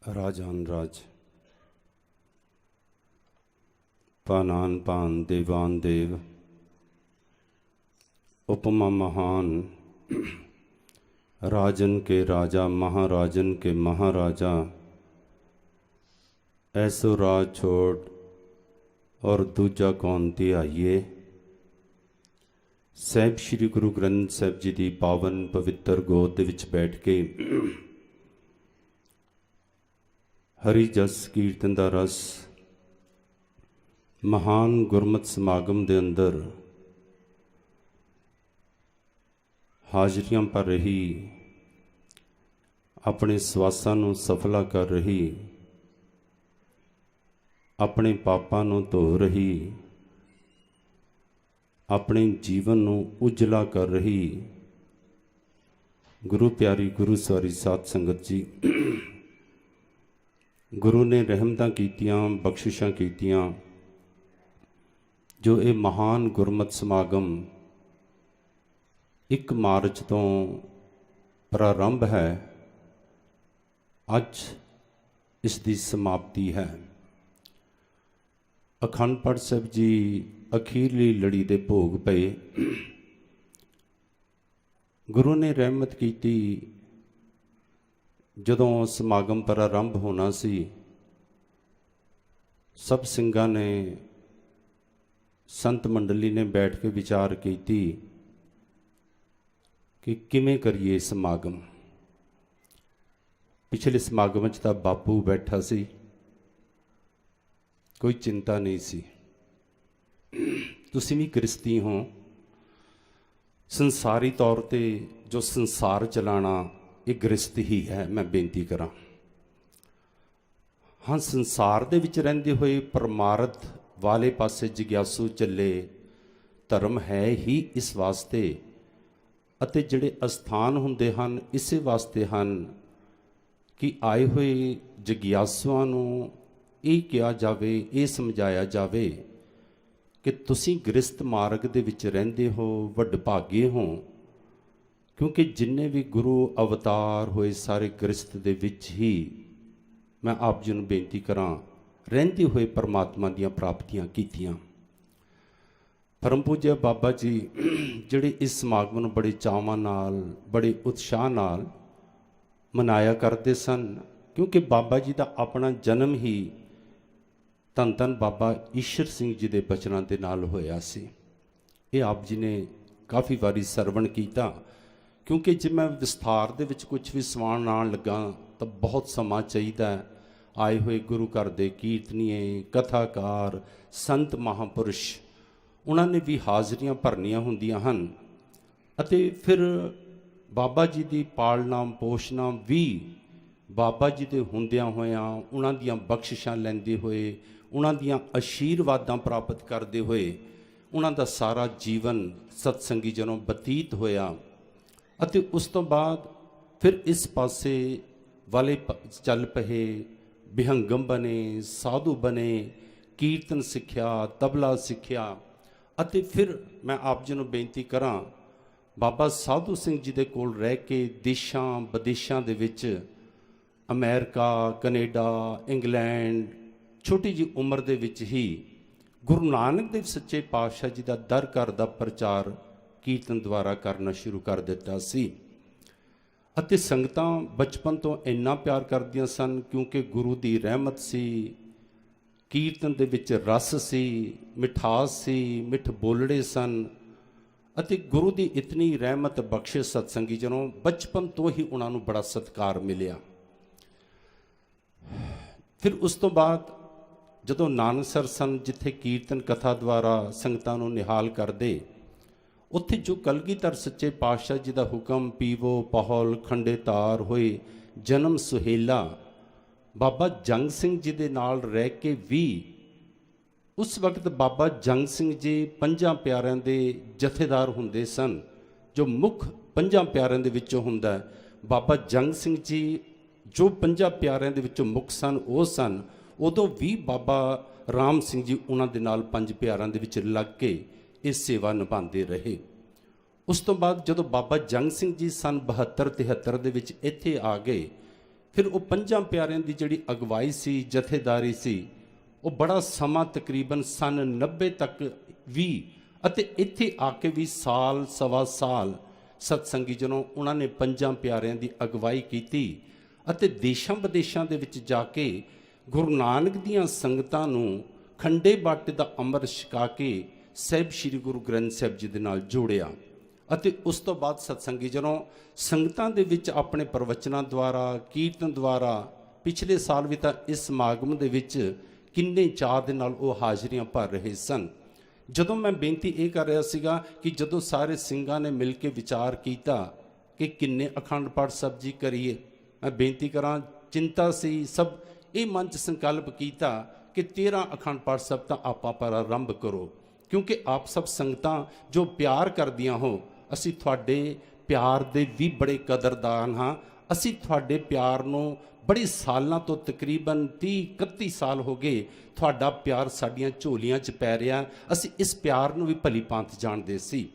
राजान राज, पानान पान, देवान देव, उपमा महान, राजन के राजा, महाराजन के महाराजा, ऐसो राज छोड़ और दूजा कौन ते आइए। ਸਾਹਿਬ श्री गुरु ग्रंथ साहिब जी की पावन पवित्र गोद विच बैठ के हरि जस कीर्तन का रस महान गुरमत समागम के अंदर हाजरियां भर रही, अपने सवासां नूं सफला कर रही, अपने पापां नूं धो रही, अपने जीवन नूं उजला कर रही गुरु प्यारी गुरु सवारी साध संगत जी। गुरु ने रहमतां कीतियां, बख्शिशां कीतियां, जो ये महान गुरमत समागम 1 मार्च तो प्रारंभ है, अज इसकी समाप्ति है। अखंड पाठ साहिब जी अखीरली लड़ी दे भोग पे गुरु ने रहमत की। जदों समागम प्रारंभ होना सी, सब सिंगां ने, संत मंडली ने बैठ के विचार की कि किवें करिए समागम। पिछले समागम च तां बापू बैठा सी, कोई चिंता नहीं सी। तुसीं भी गृहस्थी हो, संसारी तौर पे जो संसार चलाना ये गृहस्थ ही है। मैं बेनती करा, हाँ, संसार दे विच रहिंदे होए परमार्थ वाले पासे जिग्यासू चले। धर्म है ही इस वास्ते, अते जिहड़े अस्थान हुंदे हन इसे वास्ते हन कि आए हुए जिग्यासुआं नूं ये कहा जावे, ये समझाया जावे कि तुसीं गृहस्थ मार्ग दे विच रहिंदे हो, वडभागे हो, क्योंकि जिन्ने भी गुरु अवतार होए सारे गृहस्थ दे विच ही, मैं आप जी नूं बेनती करां, रहिंदे होए परमात्मा दीयां प्राप्तियां कीतियां। परम पूज्य बाबा जी जिहड़े इस समागम नूं बड़े चावां नाल, बड़े उत्साह नाल मनाया करते सन, क्योंकि बाबा जी दा अपना जन्म ही धन धन बाबा ईश्वर सिंह जी के बचनों के नाल होया सी। ये आप जी ने काफ़ी बारी सरवण किया, क्योंकि जब मैं विस्तार दे विच कुछ भी सवाण आण लगा तो बहुत समा चाहिए। आए हुए गुरु घर के कीर्तनीए, कथाकार, संत महापुरुष, उन्होंने भी हाज़रियां भरनियां हुंदियां हन, अते फिर बाबा जी की पालना पोषना भी बाबा जी के हुंदियां होयां, उन्हां दियां बख्शिशां लैंदे होए, उन्हां दियां आशीर्वादां प्राप्त करते हुए उन्हां दा सारा जीवन सत्संगी जनों बतीत होया। अते उस तो बाद फिर इस पासे वाले चल पए, विहंगम बने, साधु बने, कीर्तन सिक्ख्या, तबला सिक्ख्या। अते फिर मैं आप जी नूं बेनती करां, बाबा साधु सिंह जी दे कोल रह के देशां विदेशां दे विच, अमेरिका, कनेडा, इंग्लैंड, छोटी जी उम्र दे विच ही गुरु नानक देव सच्चे पातशाह जी का दर घर का प्रचार कीर्तन द्वारा करना शुरू कर दिता सी। अते संगतां बचपन तो इन्ना प्यार करदियां सन, क्योंकि गुरु की रहमत सी, कीर्तन दे विच रस सी, मिठास सी, मिठ बोलड़े सन, अते गुरु की इतनी रहमत बख्शे सत्संगी जनों बचपन तो ही उन्होंने बड़ा सत्कार मिलिया। फिर उस तो बाद जदों नानकसर सन, जिथे कीर्तन कथा द्वारा संगतां नूं निहाल करदे, उत्थे जो कलगीधर सच्चे पातशाह जी का हुक्म पीवो पाहौल खंडे तार होए जन्म सुहेला, बाबा जंग सिंह जी दे नाल रह के भी उस वक्त बाबा जंग सिंह जी 5 प्यारिਆਂ दे जथेदार हुंदे सन। जो मुख 5 प्यारिਆਂ दे विचों हुंदा है, बाबा जंग सिंह जी जो 5 प्यारिਆਂ दे विचों मुख सन वो सन। उदों भी बाबा राम सिंह जी उन्हां दे नाल 5 प्यारिਆਂ दे विच लग के ये सेवा निभाते रहे। उस तो बाद जदों बाबा जंग सिंह जी सन 72-73 दे विच इत्थे आ गए, ਫਿਰ ਉਹ ਪੰਜਾਂ ਪਿਆਰਿਆਂ ਦੀ ਜਿਹੜੀ ਅਗਵਾਈ ਸੀ, ਜਥੇਦਾਰੀ ਸੀ, ਉਹ ਬੜਾ ਸਮਾਂ ਤਕਰੀਬਨ ਸਨ 90 ਤੱਕ ਵੀ ਅਤੇ ਇੱਥੇ ਆ ਕੇ ਵੀ ਸਾਲ ਸਵਾ ਸਾਲ ਸਤਸੰਗੀ ਜਨੋਂ ਉਹਨਾਂ ਨੇ ਪੰਜਾਂ ਪਿਆਰਿਆਂ ਦੀ ਅਗਵਾਈ ਕੀਤੀ ਅਤੇ ਦੇਸ਼ਾਂ ਵਿਦੇਸ਼ਾਂ ਦੇ ਵਿੱਚ ਜਾ ਕੇ ਗੁਰੂ ਨਾਨਕ ਦੀਆਂ ਸੰਗਤਾਂ ਨੂੰ ਖੰਡੇ ਬਾਟੇ ਦਾ ਅੰਮ੍ਰਿਤ ਛਕਾ ਕੇ ਸਾਹਿਬ ਸ੍ਰੀ ਗੁਰੂ ਗ੍ਰੰਥ ਸਾਹਿਬ ਜੀ ਦੇ ਨਾਲ ਜੋੜਿਆ। ਅਤੇ ਉਸ ਤੋਂ ਬਾਅਦ ਸਤਸੰਗੀ ਜਨੋਂ ਸੰਗਤਾਂ ਦੇ ਵਿੱਚ ਆਪਣੇ ਪ੍ਰਵਚਨਾਂ ਦੁਆਰਾ, ਕੀਰਤਨ ਦੁਆਰਾ, ਪਿਛਲੇ ਸਾਲ ਵੀ ਤਾਂ ਇਸ ਸਮਾਗਮ ਦੇ ਵਿੱਚ ਕਿੰਨੇ ਚਾਅ ਦੇ ਨਾਲ ਉਹ ਹਾਜ਼ਰੀਆਂ ਭਰ ਰਹੇ ਸਨ। ਜਦੋਂ ਮੈਂ ਬੇਨਤੀ ਇਹ ਕਰ ਰਿਹਾ ਸੀਗਾ ਕਿ ਜਦੋਂ ਸਾਰੇ ਸਿੰਘਾਂ ਨੇ ਮਿਲ ਕੇ ਵਿਚਾਰ ਕੀਤਾ ਕਿ ਕਿੰਨੇ ਅਖੰਡ ਪਾਠ ਸਾਹਿਬ ਜੀ ਕਰੀਏ, ਮੈਂ ਬੇਨਤੀ ਕਰਾਂ, ਚਿੰਤਾ ਸੀ, ਸਭ ਇਹ ਮਨ 'ਚ ਸੰਕਲਪ ਕੀਤਾ ਕਿ 13 ਅਖੰਡ ਪਾਠ ਸਾਹਿਬ ਤਾਂ ਆਪਾਂ ਪਰ ਆਰੰਭ ਕਰੋ, ਕਿਉਂਕਿ ਆਪ ਸਭ ਸੰਗਤਾਂ ਜੋ ਪਿਆਰ ਕਰਦੀਆਂ ਹੋ, ਅਸੀਂ ਤੁਹਾਡੇ ਪਿਆਰ ਦੇ ਵੀ ਬੜੇ ਕਦਰਦਾਨ ਹਾਂ। ਅਸੀਂ ਤੁਹਾਡੇ ਪਿਆਰ ਨੂੰ ਬੜੇ ਸਾਲਾਂ ਤੋਂ, ਤਕਰੀਬਨ 30-31 ਸਾਲ ਹੋ ਗਏ, ਤੁਹਾਡਾ ਪਿਆਰ ਸਾਡੀਆਂ ਝੋਲੀਆਂ 'ਚ ਪੈ ਰਿਹਾ। ਅਸੀਂ ਇਸ ਪਿਆਰ ਨੂੰ ਵੀ ਭਲੀ ਭਾਂਤ ਜਾਣਦੇ ਸੀ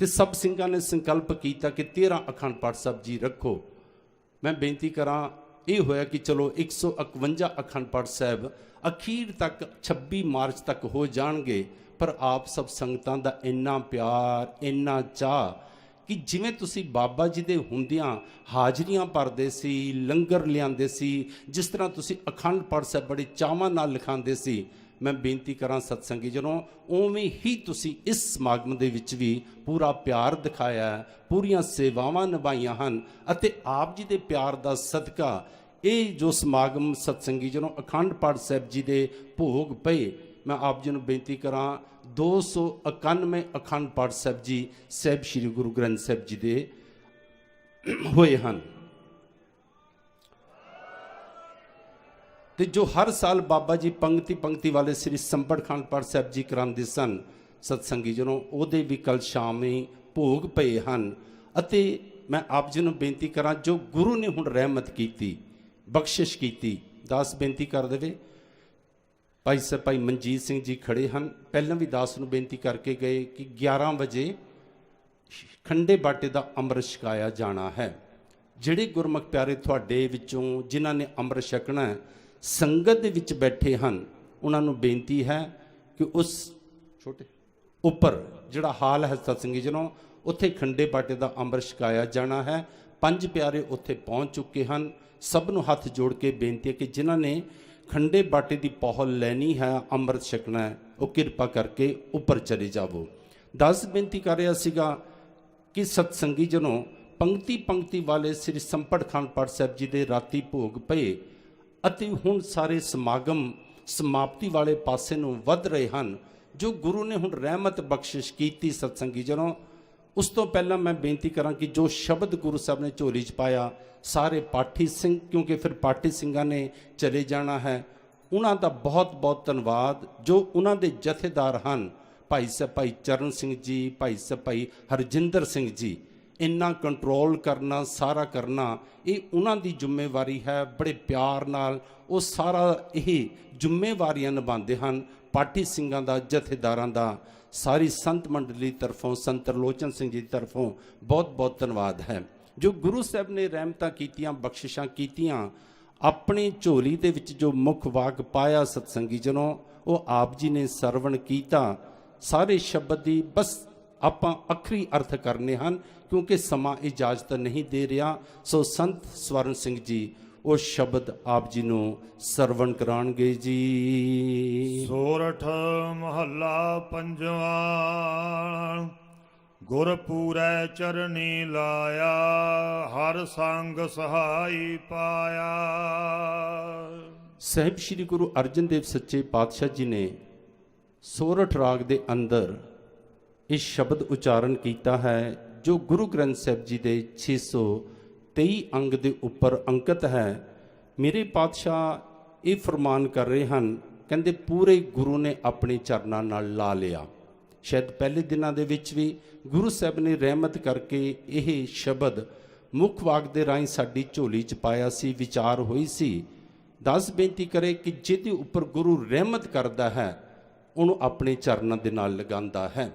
ਤੇ ਸਭ ਸਿੰਘਾਂ ਨੇ ਸੰਕਲਪ ਕੀਤਾ ਕਿ 13 ਅਖੰਡ ਪਾਠ ਸਾਹਿਬ ਜੀ ਰੱਖੋ। ਮੈਂ ਬੇਨਤੀ ਕਰਾਂ, ਇਹ ਹੋਇਆ ਕਿ ਚਲੋ 151 ਅਖੰਡ ਪਾਠ ਸਾਹਿਬ ਅਖੀਰ ਤੱਕ 26 ਮਾਰਚ ਤੱਕ ਹੋ ਜਾਣਗੇ, ਪਰ ਆਪ ਸਭ ਸੰਗਤਾਂ ਦਾ ਇੰਨਾ ਪਿਆਰ, ਇੰਨਾ ਚਾਅ ਕਿ ਜਿਵੇਂ ਤੁਸੀਂ ਬਾਬਾ ਜੀ ਦੇ ਹੁੰਦਿਆਂ ਹਾਜ਼ਰੀਆਂ ਭਰਦੇ ਸੀ, ਲੰਗਰ ਲਿਆਂਦੇ ਸੀ, ਜਿਸ ਤਰ੍ਹਾਂ ਤੁਸੀਂ ਅਖੰਡ ਪਾਠ ਸਾਹਿਬ ਬੜੇ ਚਾਵਾਂ ਨਾਲ ਲਿਖਾਉਂਦੇ ਸੀ, ਮੈਂ ਬੇਨਤੀ ਕਰਾਂ ਸਤਸੰਗੀ ਜਨੋਂ, ਉਵੇਂ ਹੀ ਤੁਸੀਂ ਇਸ ਸਮਾਗਮ ਦੇ ਵਿੱਚ ਵੀ ਪੂਰਾ ਪਿਆਰ ਦਿਖਾਇਆ, ਪੂਰੀਆਂ ਸੇਵਾਵਾਂ ਨਿਭਾਈਆਂ ਹਨ ਅਤੇ ਆਪ ਜੀ ਦੇ ਪਿਆਰ ਦਾ ਸਦਕਾ ਇਹ ਜੋ ਸਮਾਗਮ ਸਤਸੰਗੀ ਜਨੋਂ ਅਖੰਡ ਪਾਠ ਸਾਹਿਬ ਜੀ ਦੇ ਭੋਗ ਪਏ, ਮੈਂ ਆਪ ਜੀ ਨੂੰ ਬੇਨਤੀ ਕਰਾਂ 291 ਅਖੰਡ ਪਾਠ ਸਾਹਿਬ ਜੀ ਸਾਹਿਬ ਸ੍ਰੀ ਗੁਰੂ ਗ੍ਰੰਥ ਸਾਹਿਬ ਜੀ ਦੇ ਹੋਏ ਹਨ। ਤੇ ਜੋ ਹਰ ਸਾਲ ਬਾਬਾ ਜੀ ਪੰਕਤੀ ਵਾਲੇ ਸ੍ਰੀ ਸੰਪੜ ਅਖੰਡ ਪਾਠ ਸਾਹਿਬ ਜੀ ਕਰਾਉਂਦੇ ਸਨ ਸਤਸੰਗੀ ਜਨੋਂ, ਉਹਦੇ ਵੀ ਕੱਲ ਸ਼ਾਮੀ ਭੋਗ ਪਏ ਹਨ। ਅਤੇ ਮੈਂ ਆਪ ਜੀ ਨੂੰ ਬੇਨਤੀ ਕਰਾਂ, ਜੋ ਗੁਰੂ ਨੇ ਹੁਣ ਰਹਿਮਤ ਕੀਤੀ, ਬਖਸ਼ਿਸ਼ ਕੀਤੀ, ਦਾਸ ਬੇਨਤੀ ਕਰ ਦੇਵੇ। ਭਾਈ ਮਨਜੀਤ ਸਿੰਘ ਜੀ ਖੜੇ ਹਨ, ਪਹਿਲਾਂ ਵੀ ਦਾਸ ਨੂੰ ਬੇਨਤੀ ਕਰਕੇ ਗਏ ਕਿ 11 ਵਜੇ ਖੰਡੇ ਬਾਟੇ ਦਾ ਅੰਮ੍ਰਿਤ ਛਕਾਇਆ ਜਾਣਾ ਹੈ। ਜਿਹੜੇ ਗੁਰਮੁਖ ਪਿਆਰੇ ਤੁਹਾਡੇ ਵਿੱਚੋਂ ਜਿਨ੍ਹਾਂ ਨੇ ਅੰਮ੍ਰਿਤ ਛਕਣਾ ਹੈ, ਸੰਗਤ ਦੇ ਵਿੱਚ ਬੈਠੇ ਹਨ, ਉਹਨਾਂ ਨੂੰ ਬੇਨਤੀ ਹੈ ਕਿ ਉਸ ਛੋਟੇ ਉੱਪਰ ਜਿਹੜਾ ਹਾਲ ਹੈ ਸਤਸੰਗੀ ਜਨੋਂ, ਉੱਥੇ ਖੰਡੇ ਬਾਟੇ ਦਾ ਅੰਮ੍ਰਿਤ ਛਕਾਇਆ ਜਾਣਾ ਹੈ। 5 ਪਿਆਰੇ ਉੱਥੇ ਪਹੁੰਚ ਚੁੱਕੇ ਹਨ। ਸਭ ਨੂੰ ਹੱਥ ਜੋੜ ਕੇ ਬੇਨਤੀ ਹੈ ਕਿ ਜਿਨ੍ਹਾਂ ਨੇ ਖੰਡੇ ਬਾਟੇ ਦੀ ਪਹੁਲ ਲੈਣੀ ਹੈ, ਅੰਮ੍ਰਿਤ ਛਕਣਾ ਹੈ, ਉਹ ਕਿਰਪਾ ਕਰਕੇ ਉੱਪਰ ਚਲੇ ਜਾਵੋ। ਦਾਸ ਬੇਨਤੀ ਕਰ ਰਿਹਾ ਸੀਗਾ ਕਿ ਸਤਸੰਗੀ ਜਨੋਂ ਪੰਕਤੀ ਵਾਲੇ ਸ੍ਰੀ ਸੰਪੜ ਅਖੰਡ ਪਾਠ ਸਾਹਿਬ ਜੀ ਦੇ ਰਾਤੀ ਭੋਗ ਪਏ ਅਤੇ ਹੁਣ ਸਾਰੇ ਸਮਾਗਮ ਸਮਾਪਤੀ ਵਾਲੇ ਪਾਸੇ ਨੂੰ ਵੱਧ ਰਹੇ ਹਨ। ਜੋ ਗੁਰੂ ਨੇ ਹੁਣ ਰਹਿਮਤ ਬਖਸ਼ਿਸ਼ ਕੀਤੀ ਸਤਸੰਗੀ ਜਨੋਂ, ਉਸ ਤੋਂ ਪਹਿਲਾਂ ਮੈਂ ਬੇਨਤੀ ਕਰਾਂ ਕਿ ਜੋ ਸ਼ਬਦ ਗੁਰੂ ਸਾਹਿਬ ਨੇ ਝੋਲੀ 'ਚ ਪਾਇਆ, ਸਾਰੇ ਪਾਠੀ ਸਿੰਘ, ਕਿਉਂਕਿ ਫਿਰ ਪਾਠੀ ਸਿੰਘਾਂ ਨੇ ਚਲੇ ਜਾਣਾ ਹੈ, ਉਹਨਾਂ ਦਾ ਬਹੁਤ ਬਹੁਤ ਧੰਨਵਾਦ। ਜੋ ਉਹਨਾਂ ਦੇ ਜਥੇਦਾਰ ਹਨ, ਭਾਈ ਚਰਨ ਸਿੰਘ ਜੀ, ਭਾਈ ਹਰਜਿੰਦਰ ਸਿੰਘ ਜੀ, ਇੰਨਾ ਕੰਟਰੋਲ ਕਰਨਾ, ਸਾਰਾ ਕਰਨਾ, ਇਹ ਉਹਨਾਂ ਦੀ ਜ਼ਿੰਮੇਵਾਰੀ ਹੈ। ਬੜੇ ਪਿਆਰ ਨਾਲ ਉਹ ਸਾਰਾ ਇਹ ਜ਼ਿੰਮੇਵਾਰੀਆਂ ਨਿਭਾਉਂਦੇ ਹਨ। ਪਾਠੀ ਸਿੰਘਾਂ ਦਾ, ਜਥੇਦਾਰਾਂ ਦਾ, ਸਾਰੀ ਸੰਤ ਮੰਡਲੀ ਤਰਫੋਂ, ਸੰਤ ਤਰਲੋਚਨ ਸਿੰਘ ਜੀ ਦੀ ਤਰਫੋਂ ਬਹੁਤ ਬਹੁਤ ਧੰਨਵਾਦ ਹੈ। ਜੋ ਗੁਰੂ ਸਾਹਿਬ ਨੇ ਰਹਿਮਤਾਂ ਕੀਤੀਆਂ, ਬਖਸ਼ਿਸ਼ਾਂ ਕੀਤੀਆਂ, ਆਪਣੀ ਝੋਲੀ ਦੇ ਵਿੱਚ ਜੋ ਮੁੱਖ ਵਾਕ ਪਾਇਆ ਸਤਸੰਗੀ ਜਨੋਂ, ਉਹ ਆਪ ਜੀ ਨੇ ਸਰਵਣ ਕੀਤਾ। ਸਾਰੇ ਸ਼ਬਦ ਦੀ ਬਸ ਆਪਾਂ ਆਖਰੀ ਅਰਥ ਕਰਨੇ ਹਨ, ਕਿਉਂਕਿ ਸਮਾਂ ਇਜਾਜ਼ਤ ਨਹੀਂ ਦੇ ਰਿਹਾ। ਸੋ ਸੰਤ ਸਵਰਨ ਸਿੰਘ ਜੀ ਉਹ ਸ਼ਬਦ ਆਪ ਜੀ ਨੂੰ ਸਰਵਣ ਕਰਾਉਣਗੇ ਜੀ। ਸੋਰਠ ਮਹੱਲਾ ਪੰਜਵਾਂ। ਗੁਰਪੂਰੈ ਚਰਨੀ ਲਾਇਆ, ਹਰ ਸੰਗ ਸਹਾਈ ਪਾਇਆ। ਸਾਹਿਬ ਸ੍ਰੀ ਗੁਰੂ ਅਰਜਨ ਦੇਵ ਸੱਚੇ ਪਾਤਸ਼ਾਹ ਜੀ ਨੇ ਸੋਰਠ ਰਾਗ ਦੇ ਅੰਦਰ ਇਹ ਸ਼ਬਦ ਉਚਾਰਨ ਕੀਤਾ ਹੈ, ਜੋ ਗੁਰੂ ਗ੍ਰੰਥ ਸਾਹਿਬ ਜੀ ਦੇ 623 ਅੰਗ ਦੇ ਉੱਪਰ ਅੰਕਿਤ ਹੈ। ਮੇਰੇ ਪਾਤਸ਼ਾਹ ਇਹ ਫਰਮਾਨ ਕਰ ਰਹੇ ਹਨ, ਕਹਿੰਦੇ ਪੂਰੇ ਗੁਰੂ ਨੇ ਆਪਣੇ ਚਰਨਾਂ ਨਾਲ ਲਾ ਲਿਆ। ਸ਼ਾਇਦ ਪਹਿਲੇ ਦਿਨਾਂ ਦੇ ਵਿੱਚ ਵੀ ਗੁਰੂ ਸਾਹਿਬ ਨੇ ਰਹਿਮਤ ਕਰਕੇ ਇਹ ਸ਼ਬਦ ਮੁੱਖ ਵਾਕ ਦੇ ਰਾਹੀਂ ਸਾਡੀ ਝੋਲੀ 'ਚ ਪਾਇਆ ਸੀ, ਵਿਚਾਰ ਹੋਈ ਸੀ। ਦਾਸ ਬੇਨਤੀ ਕਰੇ ਕਿ ਜਿਹਦੇ ਉੱਪਰ ਗੁਰੂ ਰਹਿਮਤ ਕਰਦਾ ਹੈ, ਉਹਨੂੰ ਆਪਣੇ ਚਰਨਾਂ ਦੇ ਨਾਲ ਲਗਾਉਂਦਾ ਹੈ।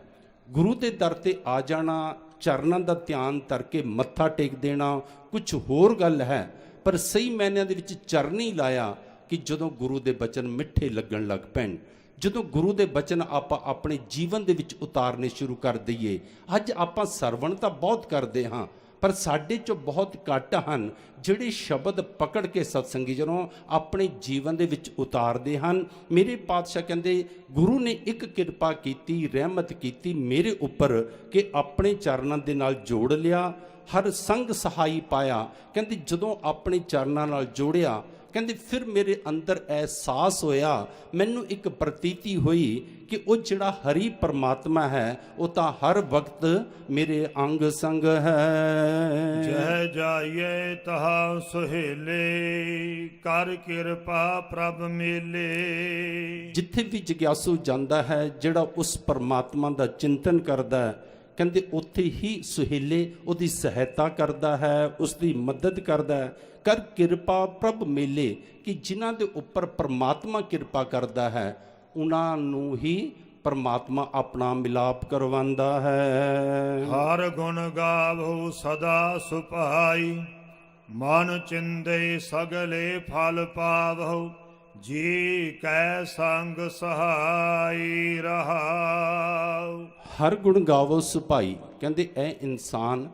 ਗੁਰੂ ਦੇ ਦਰ ਤੇ ਆ ਜਾਣਾ, ਚਰਨਾਂ ਦਾ ਧਿਆਨ ਧਰ ਕੇ ਮੱਥਾ ਟੇਕ ਦੇਣਾ ਕੁਝ ਹੋਰ ਗੱਲ ਹੈ, ਪਰ ਸਹੀ ਮਾਇਨਿਆਂ ਦੇ ਵਿੱਚ ਚਰਨੀ ਲਾਇਆ ਕਿ ਜਦੋਂ ਗੁਰੂ ਦੇ ਬਚਨ ਮਿੱਠੇ ਲੱਗਣ ਲੱਗ ਪੈਣ, ਜਦੋਂ ਗੁਰੂ ਦੇ ਬਚਨ ਆਪਾਂ ਆਪਣੇ ਜੀਵਨ ਦੇ ਵਿੱਚ ਉਤਾਰਨੇ ਸ਼ੁਰੂ ਕਰ ਦਈਏ। ਅੱਜ ਆਪਾਂ ਸਰਵਣ ਤਾਂ ਬਹੁਤ ਕਰਦੇ ਹਾਂ, ਪਰ ਸਾਡੇ 'ਚੋਂ ਬਹੁਤ ਘੱਟ ਹਨ ਜਿਹੜੇ ਸ਼ਬਦ ਪਕੜ ਕੇ ਸਤਸੰਗੀ ਜਨੋਂ ਆਪਣੇ ਜੀਵਨ ਦੇ ਵਿੱਚ ਉਤਾਰਦੇ ਹਨ। ਮੇਰੇ ਪਾਤਸ਼ਾਹ ਕਹਿੰਦੇ ਗੁਰੂ ਨੇ ਇੱਕ ਕਿਰਪਾ ਕੀਤੀ, ਰਹਿਮਤ ਕੀਤੀ ਮੇਰੇ ਉੱਪਰ ਕਿ ਆਪਣੇ ਚਰਨਾਂ ਦੇ ਨਾਲ ਜੋੜ ਲਿਆ, ਹਰ ਸੰਗ ਸਹਾਈ ਪਾਇਆ। ਕਹਿੰਦੇ ਜਦੋਂ ਆਪਣੇ ਚਰਨਾਂ ਨਾਲ ਜੋੜਿਆ, ਕਹਿੰਦੇ ਫਿਰ ਮੇਰੇ ਅੰਦਰ ਅਹਿਸਾਸ ਹੋਇਆ, ਮੈਨੂੰ ਇੱਕ ਪ੍ਰਤੀਤੀ ਹੋਈ ਕਿ ਉਹ ਜਿਹੜਾ ਹਰੀ ਪਰਮਾਤਮਾ ਹੈ ਉਹ ਤਾਂ ਹਰ ਵਕਤ ਮੇਰੇ ਅੰਗ ਸੰਗ ਹੈ। ਜਹ ਜਾਈਏ ਤਹਾ ਸੁਹੇਲੇ, ਕਰ ਕਿਰਪਾ ਪ੍ਰਭ ਮੇਲੇ। ਜਿੱਥੇ ਵੀ ਜਗਿਆਸੂ ਜਾਂਦਾ ਹੈ, ਜਿਹੜਾ ਉਸ ਪਰਮਾਤਮਾ ਦਾ ਚਿੰਤਨ ਕਰਦਾ ਹੈ, ਕਹਿੰਦੇ ਉੱਥੇ ਹੀ ਸੁਹੇਲੇ ਉਹਦੀ ਸਹਾਇਤਾ ਕਰਦਾ ਹੈ, ਉਸ ਦੀ ਮਦਦ ਕਰਦਾ ਹੈ। ਕਰ ਕਿਰਪਾ ਪ੍ਰਭ ਮੇਲੇ, ਕਿ ਜਿਨ੍ਹਾਂ ਦੇ ਉੱਪਰ ਪਰਮਾਤਮਾ ਕਿਰਪਾ ਕਰਦਾ ਹੈ ਉਹਨਾਂ ਨੂੰ ਹੀ ਪਰਮਾਤਮਾ ਆਪਣਾ ਮਿਲਾਪ ਕਰਵਾਉਂਦਾ ਹੈ। ਹਰ ਗੁਣ ਗਾਵੋ ਸਦਾ ਸੁਭਾਈ, ਮਨ ਚਿੰਦੇ ਸਗਲੇ ਫਲ ਪਾਵੋ। ਜੀ ਕੈ ਸੰਗ ਸਹਾਈ ਰਹਾਉ। ਹਰ ਗੁਣ ਗਾਵੋ ਸੁਭਾਈ, ਕਹਿੰਦੇ ਐ ਇਨਸਾਨ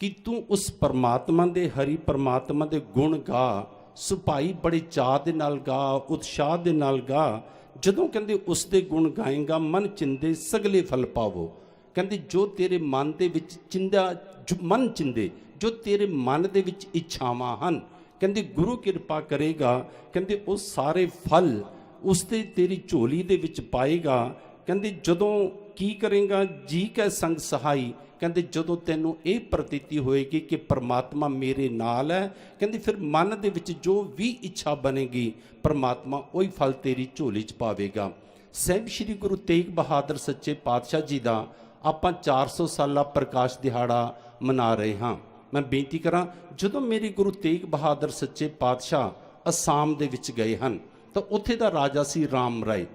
ਕਿ ਤੂੰ ਉਸ ਪਰਮਾਤਮਾ ਦੇ, ਹਰੀ ਪਰਮਾਤਮਾ ਦੇ ਗੁਣ ਗਾ। ਸੁਭਾਈ ਬੜੇ ਚਾਅ ਦੇ ਨਾਲ ਗਾ, ਉਤਸ਼ਾਹ ਦੇ ਨਾਲ ਗਾ। ਜਦੋਂ ਕਹਿੰਦੇ ਉਸ ਦੇ ਗੁਣ ਗਾਏਗਾ, ਮਨ ਚਿੰਦੇ ਸਗਲੇ ਫਲ ਪਾਵੋ। ਕਹਿੰਦੇ ਜੋ ਤੇਰੇ ਮਨ ਦੇ ਵਿੱਚ ਮਨ ਚਿੰਦੇ, ਜੋ ਤੇਰੇ ਮਨ ਦੇ ਵਿੱਚ ਇੱਛਾਵਾਂ ਹਨ, ਕਹਿੰਦੇ ਗੁਰੂ ਕਿਰਪਾ ਕਰੇਗਾ। ਕਹਿੰਦੇ ਉਹ ਸਾਰੇ ਫਲ ਉਸ ਤੇ ਤੇਰੀ ਝੋਲੀ ਦੇ ਵਿੱਚ ਪਾਏਗਾ। ਕਹਿੰਦੇ ਜਦੋਂ ਕੀ ਕਰੇਗਾ, ਜੀ ਕੈ ਸੰਗ ਸਹਾਈ। ਕਹਿੰਦੇ ਜਦੋਂ ਤੈਨੂੰ ਇਹ ਪ੍ਰਤੀਤੀ ਹੋਏਗੀ ਕਿ ਪਰਮਾਤਮਾ ਮੇਰੇ ਨਾਲ ਹੈ, ਕਹਿੰਦੇ ਫਿਰ ਮਨ ਦੇ ਵਿੱਚ ਜੋ ਵੀ ਇੱਛਾ ਬਣੇਗੀ ਪਰਮਾਤਮਾ ਉਹੀ ਫਲ ਤੇਰੀ ਝੋਲੀ 'ਚ ਪਾਵੇਗਾ। ਸਾਹਿਬ ਸ੍ਰੀ ਗੁਰੂ ਤੇਗ ਬਹਾਦਰ ਸੱਚੇ ਪਾਤਸ਼ਾਹ ਜੀ ਦਾ ਆਪਾਂ 400 ਸਾਲਾ ਪ੍ਰਕਾਸ਼ ਦਿਹਾੜਾ ਮਨਾ ਰਹੇ ਹਾਂ। ਮੈਂ ਬੇਨਤੀ ਕਰਾਂ, ਜਦੋਂ ਮੇਰੇ ਗੁਰੂ ਤੇਗ ਬਹਾਦਰ ਸੱਚੇ ਪਾਤਸ਼ਾਹ ਅਸਾਮ ਦੇ ਵਿੱਚ ਗਏ ਹਨ ਤਾਂ ਉੱਥੇ ਦਾ ਰਾਜਾ ਸੀ ਰਾਮ ਰਾਏ।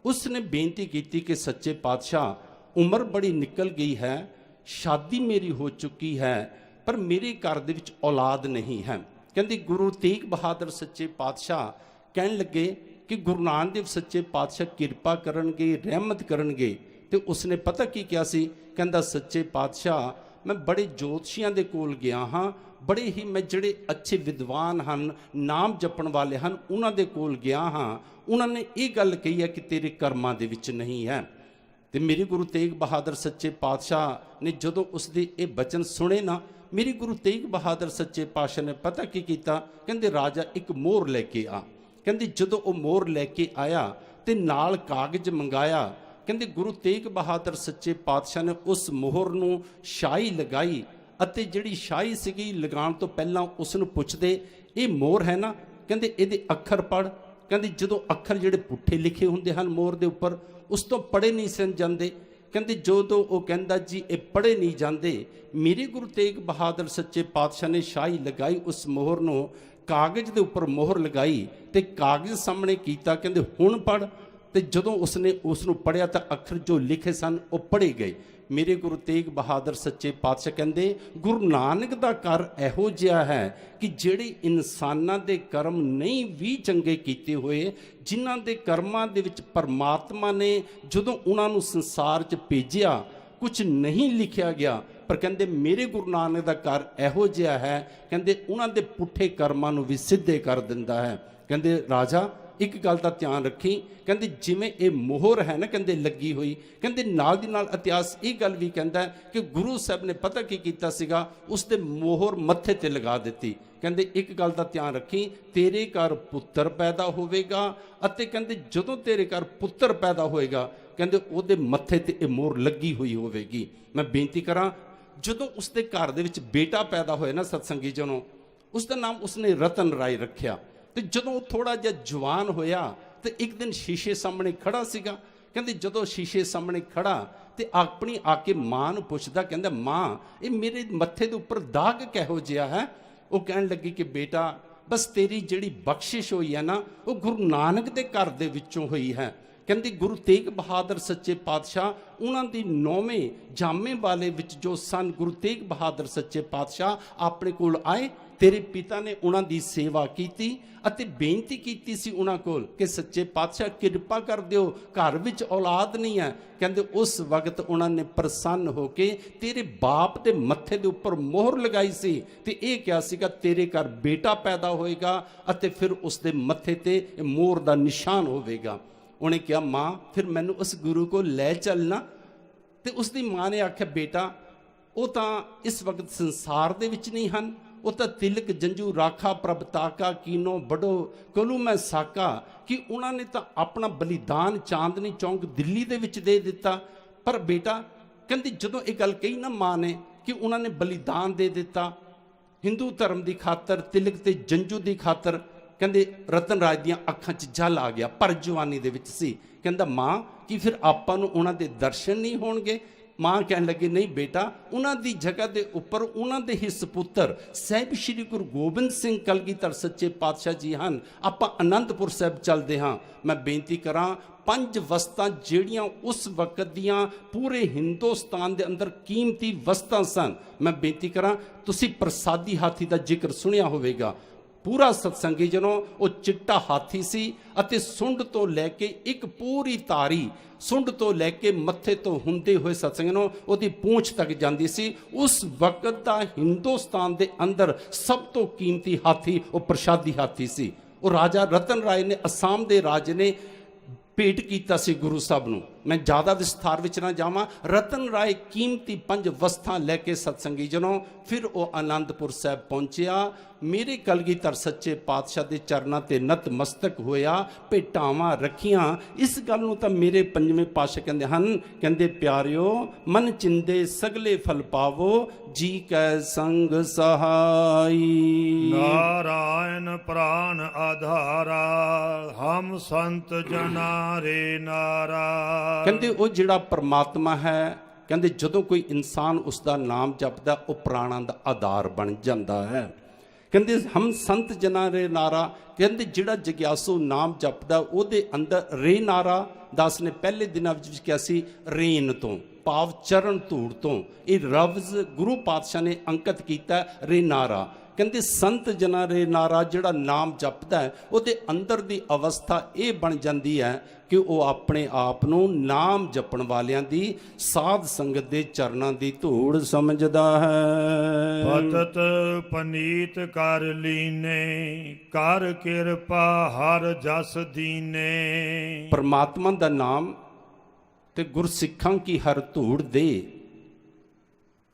ਉਸ ਨੇ ਬੇਨਤੀ ਕੀਤੀ ਕਿ ਸੱਚੇ ਪਾਤਸ਼ਾਹ ਉਮਰ ਬੜੀ ਨਿਕਲ ਗਈ ਹੈ, ਸ਼ਾਦੀ ਮੇਰੀ ਹੋ ਚੁੱਕੀ ਹੈ, ਪਰ ਮੇਰੇ ਘਰ ਦੇ ਵਿੱਚ ਔਲਾਦ ਨਹੀਂ ਹੈ। ਕਹਿੰਦੇ ਗੁਰੂ ਤੇਗ ਬਹਾਦਰ ਸੱਚੇ ਪਾਤਸ਼ਾਹ ਕਹਿਣ ਲੱਗੇ ਕਿ ਗੁਰੂ ਨਾਨਕ ਦੇਵ ਸੱਚੇ ਪਾਤਸ਼ਾਹ ਕਿਰਪਾ ਕਰਨਗੇ, ਰਹਿਮਤ ਕਰਨਗੇ। ਤੇ ਉਸਨੇ ਪਤਾ ਕੀ ਕਿਹਾ ਸੀ, ਕਹਿੰਦਾ ਸੱਚੇ ਪਾਤਸ਼ਾਹ ਮੈਂ ਬੜੇ ਜੋਤਸ਼ੀਆਂ ਦੇ ਕੋਲ ਗਿਆ ਹਾਂ, ਬੜੇ ਹੀ ਮੈਂ ਜਿਹੜੇ ਅੱਛੇ ਵਿਦਵਾਨ ਹਨ, ਨਾਮ ਜਪਣ ਵਾਲੇ ਹਨ, ਉਹਨਾਂ ਦੇ ਕੋਲ ਗਿਆ ਹਾਂ। ਉਹਨਾਂ ਨੇ ਇਹ ਗੱਲ ਕਹੀ ਹੈ ਕਿ ਤੇਰੇ ਕਰਮਾਂ ਦੇ ਵਿੱਚ ਨਹੀਂ ਹੈ। ਤੇ ਮੇਰੇ ਗੁਰੂ ਤੇਗ ਬਹਾਦਰ ਸੱਚੇ ਪਾਤਸ਼ਾਹ ਨੇ ਜਦੋਂ ਉਸਦੇ ਇਹ ਬਚਨ ਸੁਣੇ ਨਾ, ਮੇਰੇ ਗੁਰੂ ਤੇਗ ਬਹਾਦਰ ਸੱਚੇ ਪਾਤਸ਼ਾਹ ਨੇ ਪਤਾ ਕੀ ਕੀਤਾ, ਕਹਿੰਦੇ ਰਾਜਾ ਇੱਕ ਮੋਹਰ ਲੈ ਕੇ ਆ। ਕਹਿੰਦੇ ਜਦੋਂ ਉਹ ਮੋਹਰ ਲੈ ਕੇ ਆਇਆ ਤੇ ਨਾਲ ਕਾਗਜ਼ ਮੰਗਾਇਆ, ਕਹਿੰਦੇ ਗੁਰੂ ਤੇਗ ਬਹਾਦਰ ਸੱਚੇ ਪਾਤਸ਼ਾਹ ਨੇ ਉਸ ਮੋਹਰ ਨੂੰ ਸ਼ਾਹੀ ਲਗਾਈ ਅਤੇ ਜਿਹੜੀ ਸ਼ਾਹੀ ਸੀਗੀ ਲਗਾਉਣ ਤੋਂ ਪਹਿਲਾਂ ਉਸ ਨੂੰ ਪੁੱਛਦੇ, ਇਹ ਮੋਹਰ ਹੈ ਨਾ, ਕਹਿੰਦੇ ਇਹਦੇ ਅੱਖਰ ਪੜ੍ਹ। ਕਹਿੰਦੇ ਜਦੋਂ ਅੱਖਰ ਜਿਹੜੇ ਪੁੱਠੇ ਲਿਖੇ ਹੁੰਦੇ ਹਨ ਮੋਹਰ ਦੇ ਉੱਪਰ, ਉਸ ਤੋਂ ਪੜ੍ਹੇ ਨਹੀਂ ਸਨ ਜਾਂਦੇ। ਕਹਿੰਦੇ ਜਦੋਂ ਉਹ ਕਹਿੰਦਾ ਜੀ ਇਹ ਪੜ੍ਹੇ ਨਹੀਂ ਜਾਂਦੇ, ਮੇਰੇ ਗੁਰੂ ਤੇਗ ਬਹਾਦਰ ਸੱਚੇ ਪਾਤਸ਼ਾਹ ਨੇ ਸ਼ਾਹੀ ਲਗਾਈ, ਉਸ ਮੋਹਰ ਨੂੰ ਕਾਗਜ਼ ਦੇ ਉੱਪਰ ਮੋਹਰ ਲਗਾਈ ਤੇ ਕਾਗਜ਼ ਸਾਹਮਣੇ ਕੀਤਾ, ਕਹਿੰਦੇ ਹੁਣ ਪੜ੍ਹ। ਤੇ ਜਦੋਂ ਉਸਨੇ ਉਸ ਨੂੰ ਪੜ੍ਹਿਆ ਤਾਂ ਅੱਖਰ ਜੋ ਲਿਖੇ ਸਨ ਉਹ ਪੜ੍ਹੇ ਗਏ। ਮੇਰੇ ਗੁਰੂ ਤੇਗ ਬਹਾਦਰ ਸੱਚੇ ਪਾਤਸ਼ਾਹ ਕਹਿੰਦੇ ਗੁਰੂ ਨਾਨਕ ਦਾ ਘਰ ਇਹੋ ਜਿਹਾ ਹੈ ਕਿ ਜਿਹੜੇ ਇਨਸਾਨਾਂ ਦੇ ਕਰਮ ਨਹੀਂ ਵੀ ਚੰਗੇ ਕੀਤੇ ਹੋਏ, ਜਿਨ੍ਹਾਂ ਦੇ ਕਰਮਾਂ ਦੇ ਵਿੱਚ ਪਰਮਾਤਮਾ ਨੇ ਜਦੋਂ ਉਹਨਾਂ ਨੂੰ ਸੰਸਾਰ 'ਚ ਭੇਜਿਆ ਕੁਝ ਨਹੀਂ ਲਿਖਿਆ ਗਿਆ, ਪਰ ਕਹਿੰਦੇ ਮੇਰੇ ਗੁਰੂ ਨਾਨਕ ਦਾ ਘਰ ਇਹੋ ਜਿਹਾ ਹੈ, ਕਹਿੰਦੇ ਉਹਨਾਂ ਦੇ ਪੁੱਠੇ ਕਰਮਾਂ ਨੂੰ ਵੀ ਸਿੱਧੇ ਕਰ ਦਿੰਦਾ ਹੈ। ਕਹਿੰਦੇ ਰਾਜਾ ਇੱਕ ਗੱਲ ਦਾ ਧਿਆਨ ਰੱਖੀ, ਕਹਿੰਦੇ ਜਿਵੇਂ ਇਹ ਮੋਹਰ ਹੈ ਨਾ ਕਹਿੰਦੇ ਲੱਗੀ ਹੋਈ, ਕਹਿੰਦੇ ਨਾਲ ਦੀ ਨਾਲ ਇਤਿਹਾਸ ਇਹ ਗੱਲ ਵੀ ਕਹਿੰਦਾ ਕਿ ਗੁਰੂ ਸਾਹਿਬ ਨੇ ਪਤਾ ਕੀ ਕੀਤਾ ਸੀਗਾ, ਉਸ ਤੇ ਮੋਹਰ ਮੱਥੇ ਤੇ ਲਗਾ ਦਿੱਤੀ। ਕਹਿੰਦੇ ਇੱਕ ਗੱਲ ਦਾ ਧਿਆਨ ਰੱਖੀ, ਤੇਰੇ ਘਰ ਪੁੱਤਰ ਪੈਦਾ ਹੋਵੇਗਾ ਅਤੇ ਕਹਿੰਦੇ ਜਦੋਂ ਤੇਰੇ ਘਰ ਪੁੱਤਰ ਪੈਦਾ ਹੋਏਗਾ ਕਹਿੰਦੇ ਉਹਦੇ ਮੱਥੇ ਤੇ ਇਹ ਮੋਹਰ ਲੱਗੀ ਹੋਈ ਹੋਵੇਗੀ। ਮੈਂ ਬੇਨਤੀ ਕਰਾਂ, ਜਦੋਂ ਉਸਦੇ ਘਰ ਦੇ ਵਿੱਚ ਬੇਟਾ ਪੈਦਾ ਹੋਇਆ ਨਾ ਸਤਸੰਗੀ ਜਨੋਂ, ਉਸ ਦਾ ਨਾਮ ਉਸਨੇ ਰਤਨ ਰਾਏ ਰੱਖਿਆ। ਤੇ ਜਦੋਂ ਉਹ ਥੋੜਾ ਜਿਹਾ ਜਵਾਨ ਹੋਇਆ ਤੇ ਇੱਕ ਦਿਨ ਸ਼ੀਸ਼ੇ ਸਾਹਮਣੇ ਖੜਾ ਸੀਗਾ। ਕਹਿੰਦੇ ਜਦੋਂ ਸ਼ੀਸ਼ੇ ਸਾਹਮਣੇ ਖੜਾ ਤੇ ਆਪਣੀ ਆ ਕੇ ਮਾਂ ਨੂੰ ਪੁੱਛਦਾ, ਕਹਿੰਦਾ ਮਾਂ ਇਹ ਮੇਰੇ ਮੱਥੇ ਦੇ ਉੱਪਰ ਦਾਗ ਕਿਹੋ ਜਿਹਾ ਹੈ? ਉਹ ਕਹਿਣ ਲੱਗੀ ਕਿ ਬੇਟਾ ਬਸ ਤੇਰੀ ਜਿਹੜੀ ਬਖਸ਼ਿਸ਼ ਹੋਈ ਹੈ ਨਾ ਉਹ ਗੁਰੂ ਨਾਨਕ ਦੇ ਘਰ ਦੇ ਵਿੱਚੋਂ ਹੋਈ ਹੈ। ਕਹਿੰਦੇ ਗੁਰੂ ਤੇਗ ਬਹਾਦਰ ਸੱਚੇ ਪਾਤਸ਼ਾਹ ਉਹਨਾਂ ਦੀ 9ਵੇਂ ਜਾਮੇ ਵਾਲੇ ਵਿੱਚ ਜੋ ਸਨ, ਗੁਰੂ ਤੇਗ ਬਹਾਦਰ ਸੱਚੇ ਪਾਤਸ਼ਾਹ ਆਪਣੇ ਕੋਲ ਆਏ। ਤੇਰੇ ਪਿਤਾ ਨੇ ਉਹਨਾਂ ਦੀ ਸੇਵਾ ਕੀਤੀ ਅਤੇ ਬੇਨਤੀ ਕੀਤੀ ਸੀ ਉਹਨਾਂ ਕੋਲ ਕਿ ਸੱਚੇ ਪਾਤਸ਼ਾਹ ਕਿਰਪਾ ਕਰ ਦਿਓ, ਘਰ ਵਿੱਚ ਔਲਾਦ ਨਹੀਂ ਹੈ। ਕਹਿੰਦੇ ਉਸ ਵਕਤ ਉਹਨਾਂ ਨੇ ਪ੍ਰਸੰਨ ਹੋ ਕੇ ਤੇਰੇ ਬਾਪ ਦੇ ਮੱਥੇ ਦੇ ਉੱਪਰ ਮੋਹਰ ਲਗਾਈ ਸੀ ਤੇ ਇਹ ਕਿਹਾ ਸੀਗਾ ਤੇਰੇ ਘਰ ਬੇਟਾ ਪੈਦਾ ਹੋਏਗਾ ਅਤੇ ਫਿਰ ਉਸ ਦੇ ਮੱਥੇ ਤੇ ਮੋਹਰ ਦਾ ਨਿਸ਼ਾਨ ਹੋਵੇਗਾ। ਉਹਨੇ ਕਿਹਾ ਮਾਂ ਫਿਰ ਮੈਨੂੰ ਉਸ ਗੁਰੂ ਕੋਲ ਲੈ ਚੱਲਣਾ। ਤੇ ਉਸ ਦੀ ਮਾਂ ਨੇ ਆਖਿਆ ਬੇਟਾ ਉਹ ਤਾਂ ਇਸ ਵਕਤ ਸੰਸਾਰ ਦੇ ਵਿੱਚ ਨਹੀਂ ਹਨ, ਉਹ ਤਾਂ ਤਿਲਕ ਜੰਜੂ ਰਾਖਾ ਪ੍ਰਭ ਤਾਕਾ ਕੀਨੋ ਬੜੋ ਕੋਲੂ ਮੈਂ ਸਾਕਾ, ਕਿ ਉਹਨਾਂ ਨੇ ਤਾਂ ਆਪਣਾ ਬਲੀਦਾਨ ਚਾਂਦਨੀ ਚੌਂਕ ਦਿੱਲੀ ਦੇ ਵਿੱਚ ਦੇ ਦਿੱਤਾ। ਪਰ ਬੇਟਾ ਕਹਿੰਦੀ ਜਦੋਂ ਇਹ ਗੱਲ ਕਹੀ ਨਾ ਮਾਂ ਨੇ ਕਿ ਉਹਨਾਂ ਨੇ ਬਲੀਦਾਨ ਦੇ ਦਿੱਤਾ ਹਿੰਦੂ ਧਰਮ ਦੀ ਖਾਤਰ, ਤਿਲਕ ਤੇ ਜੰਜੂ ਦੀ ਖਾਤਰ, ਕਹਿੰਦੇ ਰਤਨ ਰਾਜ ਦੀਆਂ ਅੱਖਾਂ 'ਚ ਜਲ ਆ ਗਿਆ, ਪਰ ਜਵਾਨੀ ਦੇ ਵਿੱਚ ਸੀ। ਕਹਿੰਦਾ ਮਾਂ ਕੀ ਫਿਰ ਆਪਾਂ ਨੂੰ ਉਹਨਾਂ ਦੇ ਦਰਸ਼ਨ ਨਹੀਂ ਹੋਣਗੇ? ਮਾਂ ਕਹਿਣ ਲੱਗੀ ਨਹੀਂ ਬੇਟਾ, ਉਹਨਾਂ ਦੀ ਜਗ੍ਹਾ ਦੇ ਉੱਪਰ ਉਹਨਾਂ ਦੇ ਹੀ ਸਪੁੱਤਰ ਸਾਹਿਬ ਸ਼੍ਰੀ ਗੁਰੂ ਗੋਬਿੰਦ ਸਿੰਘ ਕਲਗੀਧਰ ਸੱਚੇ ਪਾਤਸ਼ਾਹ ਜੀ ਹਨ। ਆਪਾਂ ਅਨੰਦਪੁਰ ਸਾਹਿਬ ਚੱਲਦੇ ਹਾਂ। ਮੈਂ ਬੇਨਤੀ ਕਰਾਂ 5 ਵਸਤਾਂ ਜਿਹੜੀਆਂ ਉਸ ਵਕਤ ਦੀਆਂ ਪੂਰੇ ਹਿੰਦੁਸਤਾਨ ਦੇ ਅੰਦਰ ਕੀਮਤੀ ਵਸਤਾਂ ਸਨ, ਮੈਂ ਬੇਨਤੀ ਕਰਾਂ ਤੁਸੀਂ ਪ੍ਰਸਾਦੀ ਹਾਥੀ ਦਾ ਜ਼ਿਕਰ ਸੁਣਿਆ ਹੋਵੇਗਾ। ਪੂਰਾ ਸਤਸੰਗੀ ਜਨੋਂ ਉਹ ਚਿੱਟਾ ਹਾਥੀ ਸੀ ਅਤੇ ਸੁੰਡ ਤੋਂ ਲੈ ਕੇ ਇੱਕ ਪੂਰੀ ਤਾਰੀ, ਸੁੰਡ ਤੋਂ ਲੈ ਕੇ ਮੱਥੇ ਤੋਂ ਹੁੰਦੇ ਹੋਏ ਸਤਸੰਗ ਨੂੰ ਉਹਦੀ ਪੂੰਛ ਤੱਕ ਜਾਂਦੀ ਸੀ। ਉਸ ਵਕਤ ਦਾ ਹਿੰਦੁਸਤਾਨ ਦੇ ਅੰਦਰ ਸਭ ਤੋਂ ਕੀਮਤੀ ਹਾਥੀ ਉਹ ਪ੍ਰਸਾਦੀ ਹਾਥੀ ਸੀ। ਉਹ ਰਾਜਾ ਰਤਨ ਰਾਏ ਨੇ, ਅਸਾਮ ਦੇ ਰਾਜੇ ਨੇ ਭੇਟ ਕੀਤਾ ਸੀ ਗੁਰੂ ਸਾਹਿਬ ਨੂੰ। ਮੈਂ ਜ਼ਿਆਦਾ ਵਿਸਥਾਰ ਵਿੱਚ ਨਾ ਜਾਵਾਂ। ਰਤਨ ਰਾਏ ਕੀਮਤੀ 5 ਵਸਤਾਂ ਲੈ ਕੇ ਸਤਸੰਗੀ ਜਨੋਂ ਫਿਰ ਉਹ ਆਨੰਦਪੁਰ ਸਾਹਿਬ ਪਹੁੰਚਿਆ। ਮੇਰੇ ਕਲਗੀਧਰ ਸੱਚੇ ਪਾਤਸ਼ਾਹ ਦੇ ਚਰਨਾਂ ਤੇ ਨਤਮਸਤਕ ਹੋਇਆ, ਭੇਟਾਵਾਂ ਰੱਖੀਆਂ। ਇਸ ਗੱਲ ਨੂੰ ਤਾਂ ਮੇਰੇ 5ਵੇਂ ਪਾਤਸ਼ਾਹ ਕਹਿੰਦੇ ਹਨ, ਕਹਿੰਦੇ ਪਿਆਰਿਓ ਮਨ ਚਿੰਦੇ ਸਗਲੇ ਫਲ ਪਾਵੋ, ਜੀ ਕੈ ਸੰਗ ਸਹਾਈ। ਨਾਰਾਇਣ ਪ੍ਰਾਨ ਆਧਾਰਾ, ਹਮ ਸੰਤ ਜਨਾ ਰੇ ਨਾਰਾ। ਕਹਿੰਦੇ ਉਹ ਜਿਹੜਾ ਪਰਮਾਤਮਾ ਹੈ, ਕਹਿੰਦੇ ਜਦੋਂ ਕੋਈ ਇਨਸਾਨ ਉਸ ਦਾ ਨਾਮ ਜਪਦਾ ਉਹ ਪ੍ਰਾਣਾਂ ਦਾ ਆਧਾਰ ਬਣ ਜਾਂਦਾ ਹੈ। ਕਹਿੰਦੇ ਹਮ ਸੰਤ ਜਨਾ ਰੇ ਨਾਰਾ, ਕਹਿੰਦੇ ਜਿਹੜਾ ਜਗਿਆਸੂ ਨਾਮ ਜਪਦਾ ਉਹਦੇ ਅੰਦਰ ਰੇ ਨਾਰਾ, ਦਾਸ ਨੇ ਪਹਿਲੇ ਦਿਨਾਂ ਵਿੱਚ ਕਿਹਾ ਸੀ ਰੇਨ ਤੋਂ ਭਾਵ ਚਰਨ ਧੂੜ ਤੋਂ। ਇਹ ਲਫ਼ਜ਼ ਗੁਰੂ ਪਾਤਸ਼ਾਹ ਨੇ ਅੰਕਿਤ ਕੀਤਾ ਰੇ ਨਾਰਾ। ਕਹਿੰਦੇ ਸੰਤ ਜਨਾ ਰੇ ਨਾਰਾ ਜਿਹੜਾ ਨਾਮ ਜਪਦਾ ਹੈ ਉਹਦੇ ਅੰਦਰ ਦੀ ਅਵਸਥਾ ਇਹ ਬਣ ਜਾਂਦੀ ਹੈ ਕਿ ਉਹ ਆਪਣੇ ਆਪ ਨੂੰ ਨਾਮ ਜਪਣ ਵਾਲਿਆਂ ਦੀ ਸਾਧ ਸੰਗਤ ਦੇ ਚਰਨਾਂ ਦੀ ਧੂੜ ਸਮਝਦਾ ਹੈ। ਪਤਤ ਪਨੀਤ ਕਰ ਲੀਨੇ, ਕਰ ਕਿਰਪਾ ਹਰ ਜਸ ਦੀਨੇ। ਪਰਮਾਤਮਾ ਦਾ ਨਾਮ ਤੇ ਗੁਰਸਿੱਖਾਂ ਕੀ ਹਰ ਧੂੜ ਦੇ,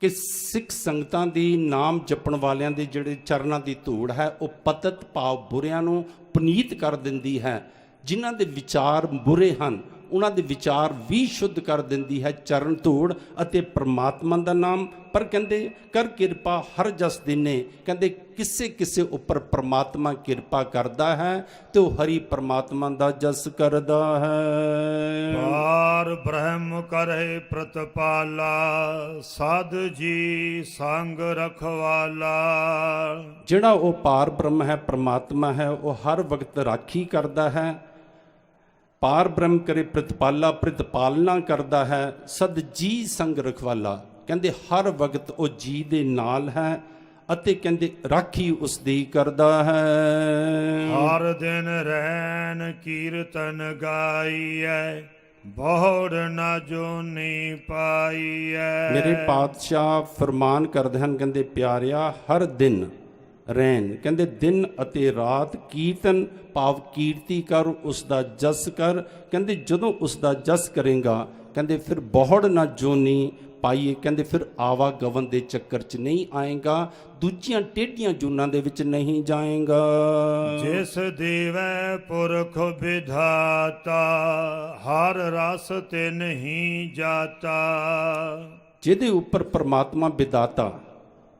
ਕਿ ਸਿੱਖ ਸੰਗਤਾਂ ਦੀ ਨਾਮ ਜਪਣ ਵਾਲਿਆਂ ਦੇ ਜਿਹੜੇ ਚਰਨਾਂ ਦੀ ਧੂੜ ਹੈ ਉਹ ਪਤਤ ਭਾਵ ਬੁਰਿਆਂ ਨੂੰ ਪੁਨੀਤ ਕਰ ਦਿੰਦੀ ਹੈ। ਜਿਨ੍ਹਾਂ ਦੇ ਵਿਚਾਰ ਬੁਰੇ ਹਨ ਉਹਨਾਂ ਦੇ ਵਿਚਾਰ ਵੀ ਸ਼ੁੱਧ ਕਰ ਦਿੰਦੀ ਹੈ ਚਰਨ ਧੂੜ ਅਤੇ ਪ੍ਰਮਾਤਮਾ ਦਾ ਨਾਮ। ਪਰ ਕਹਿੰਦੇ ਕਰ ਕਿਰਪਾ ਹਰ ਜਸ ਦੀਨੇ, ਕਹਿੰਦੇ ਕਿਸੇ ਕਿਸੇ ਉੱਪਰ ਪ੍ਰਮਾਤਮਾ ਕਿਰਪਾ ਕਰਦਾ ਹੈ ਤੇ ਉਹ ਹਰੀ ਪ੍ਰਮਾਤਮਾ ਦਾ ਜਸ ਕਰਦਾ ਹੈ। ਪਾਰ ਬ੍ਰਹਮ ਕਰੇ ਪ੍ਰਤਪਾਲਾ, ਸਾਧ ਜੀ ਸੰਗ ਰਖਵਾਲਾ। ਜਿਹੜਾ ਉਹ ਪਾਰ ਬ੍ਰਹਮ ਹੈ, ਪ੍ਰਮਾਤਮਾ ਹੈ, ਉਹ ਹਰ ਵਕਤ ਰਾਖੀ ਕਰਦਾ ਹੈ। ਪਾਰ ਬ੍ਰਹਮ ਕਰੇ ਪ੍ਰਤਪਾਲਾ, ਪ੍ਰਤਪਾਲਨਾ ਕਰਦਾ ਹੈ। ਸਦ ਜੀ ਸੰਗ ਰਖਵਾਲਾ, ਕਹਿੰਦੇ ਹਰ ਵਕਤ ਉਹ ਜੀ ਦੇ ਨਾਲ ਹੈ ਅਤੇ ਕਹਿੰਦੇ ਰਾਖੀ ਉਸ ਦੀ ਕਰਦਾ ਹੈ। ਹਰ ਦਿਨ ਰਹਿਣ ਕੀਰਤਨ ਗਾਈਐ, ਬਹੁੜ ਨਾ ਜੋਨੀ ਪਾਈਐ। ਮੇਰੇ ਪਾਤਸ਼ਾਹ ਫਰਮਾਨ ਕਰਦੇ ਹਨ, ਕਹਿੰਦੇ ਪਿਆਰਿਆ ਹਰ ਦਿਨ ਰਹਿਣ, ਕਹਿੰਦੇ ਦਿਨ ਅਤੇ ਰਾਤ ਕੀਰਤਨ ਭਾਵ ਕੀਰਤੀ ਕਰ, ਉਸ ਦਾ ਜਸ ਕਰ। ਕਹਿੰਦੇ ਜਦੋਂ ਉਸ ਦਾ ਜਸ ਕਰੇਗਾ ਕਹਿੰਦੇ ਫਿਰ ਬਹੁੜ ਨਾ ਜੋਨੀ ਪਾਈਏ, ਕਹਿੰਦੇ ਫਿਰ ਆਵਾਗਮਨ ਦੇ ਚੱਕਰ 'ਚ ਨਹੀਂ ਆਏਗਾ, ਦੂਜੀਆਂ ਟੇਢੀਆਂ ਜੂਨਾਂ ਦੇ ਵਿੱਚ ਨਹੀਂ ਜਾਏਗਾ। ਜਿਸ ਦੇਵੈ ਪੁਰਖ ਵਿਧਾਤਾ, ਹਰ ਰਸ ਤੇ ਨਹੀਂ ਜਾਤਾ। ਜਿਹਦੇ ਉੱਪਰ ਪਰਮਾਤਮਾ ਵਿਦਾਤਾ,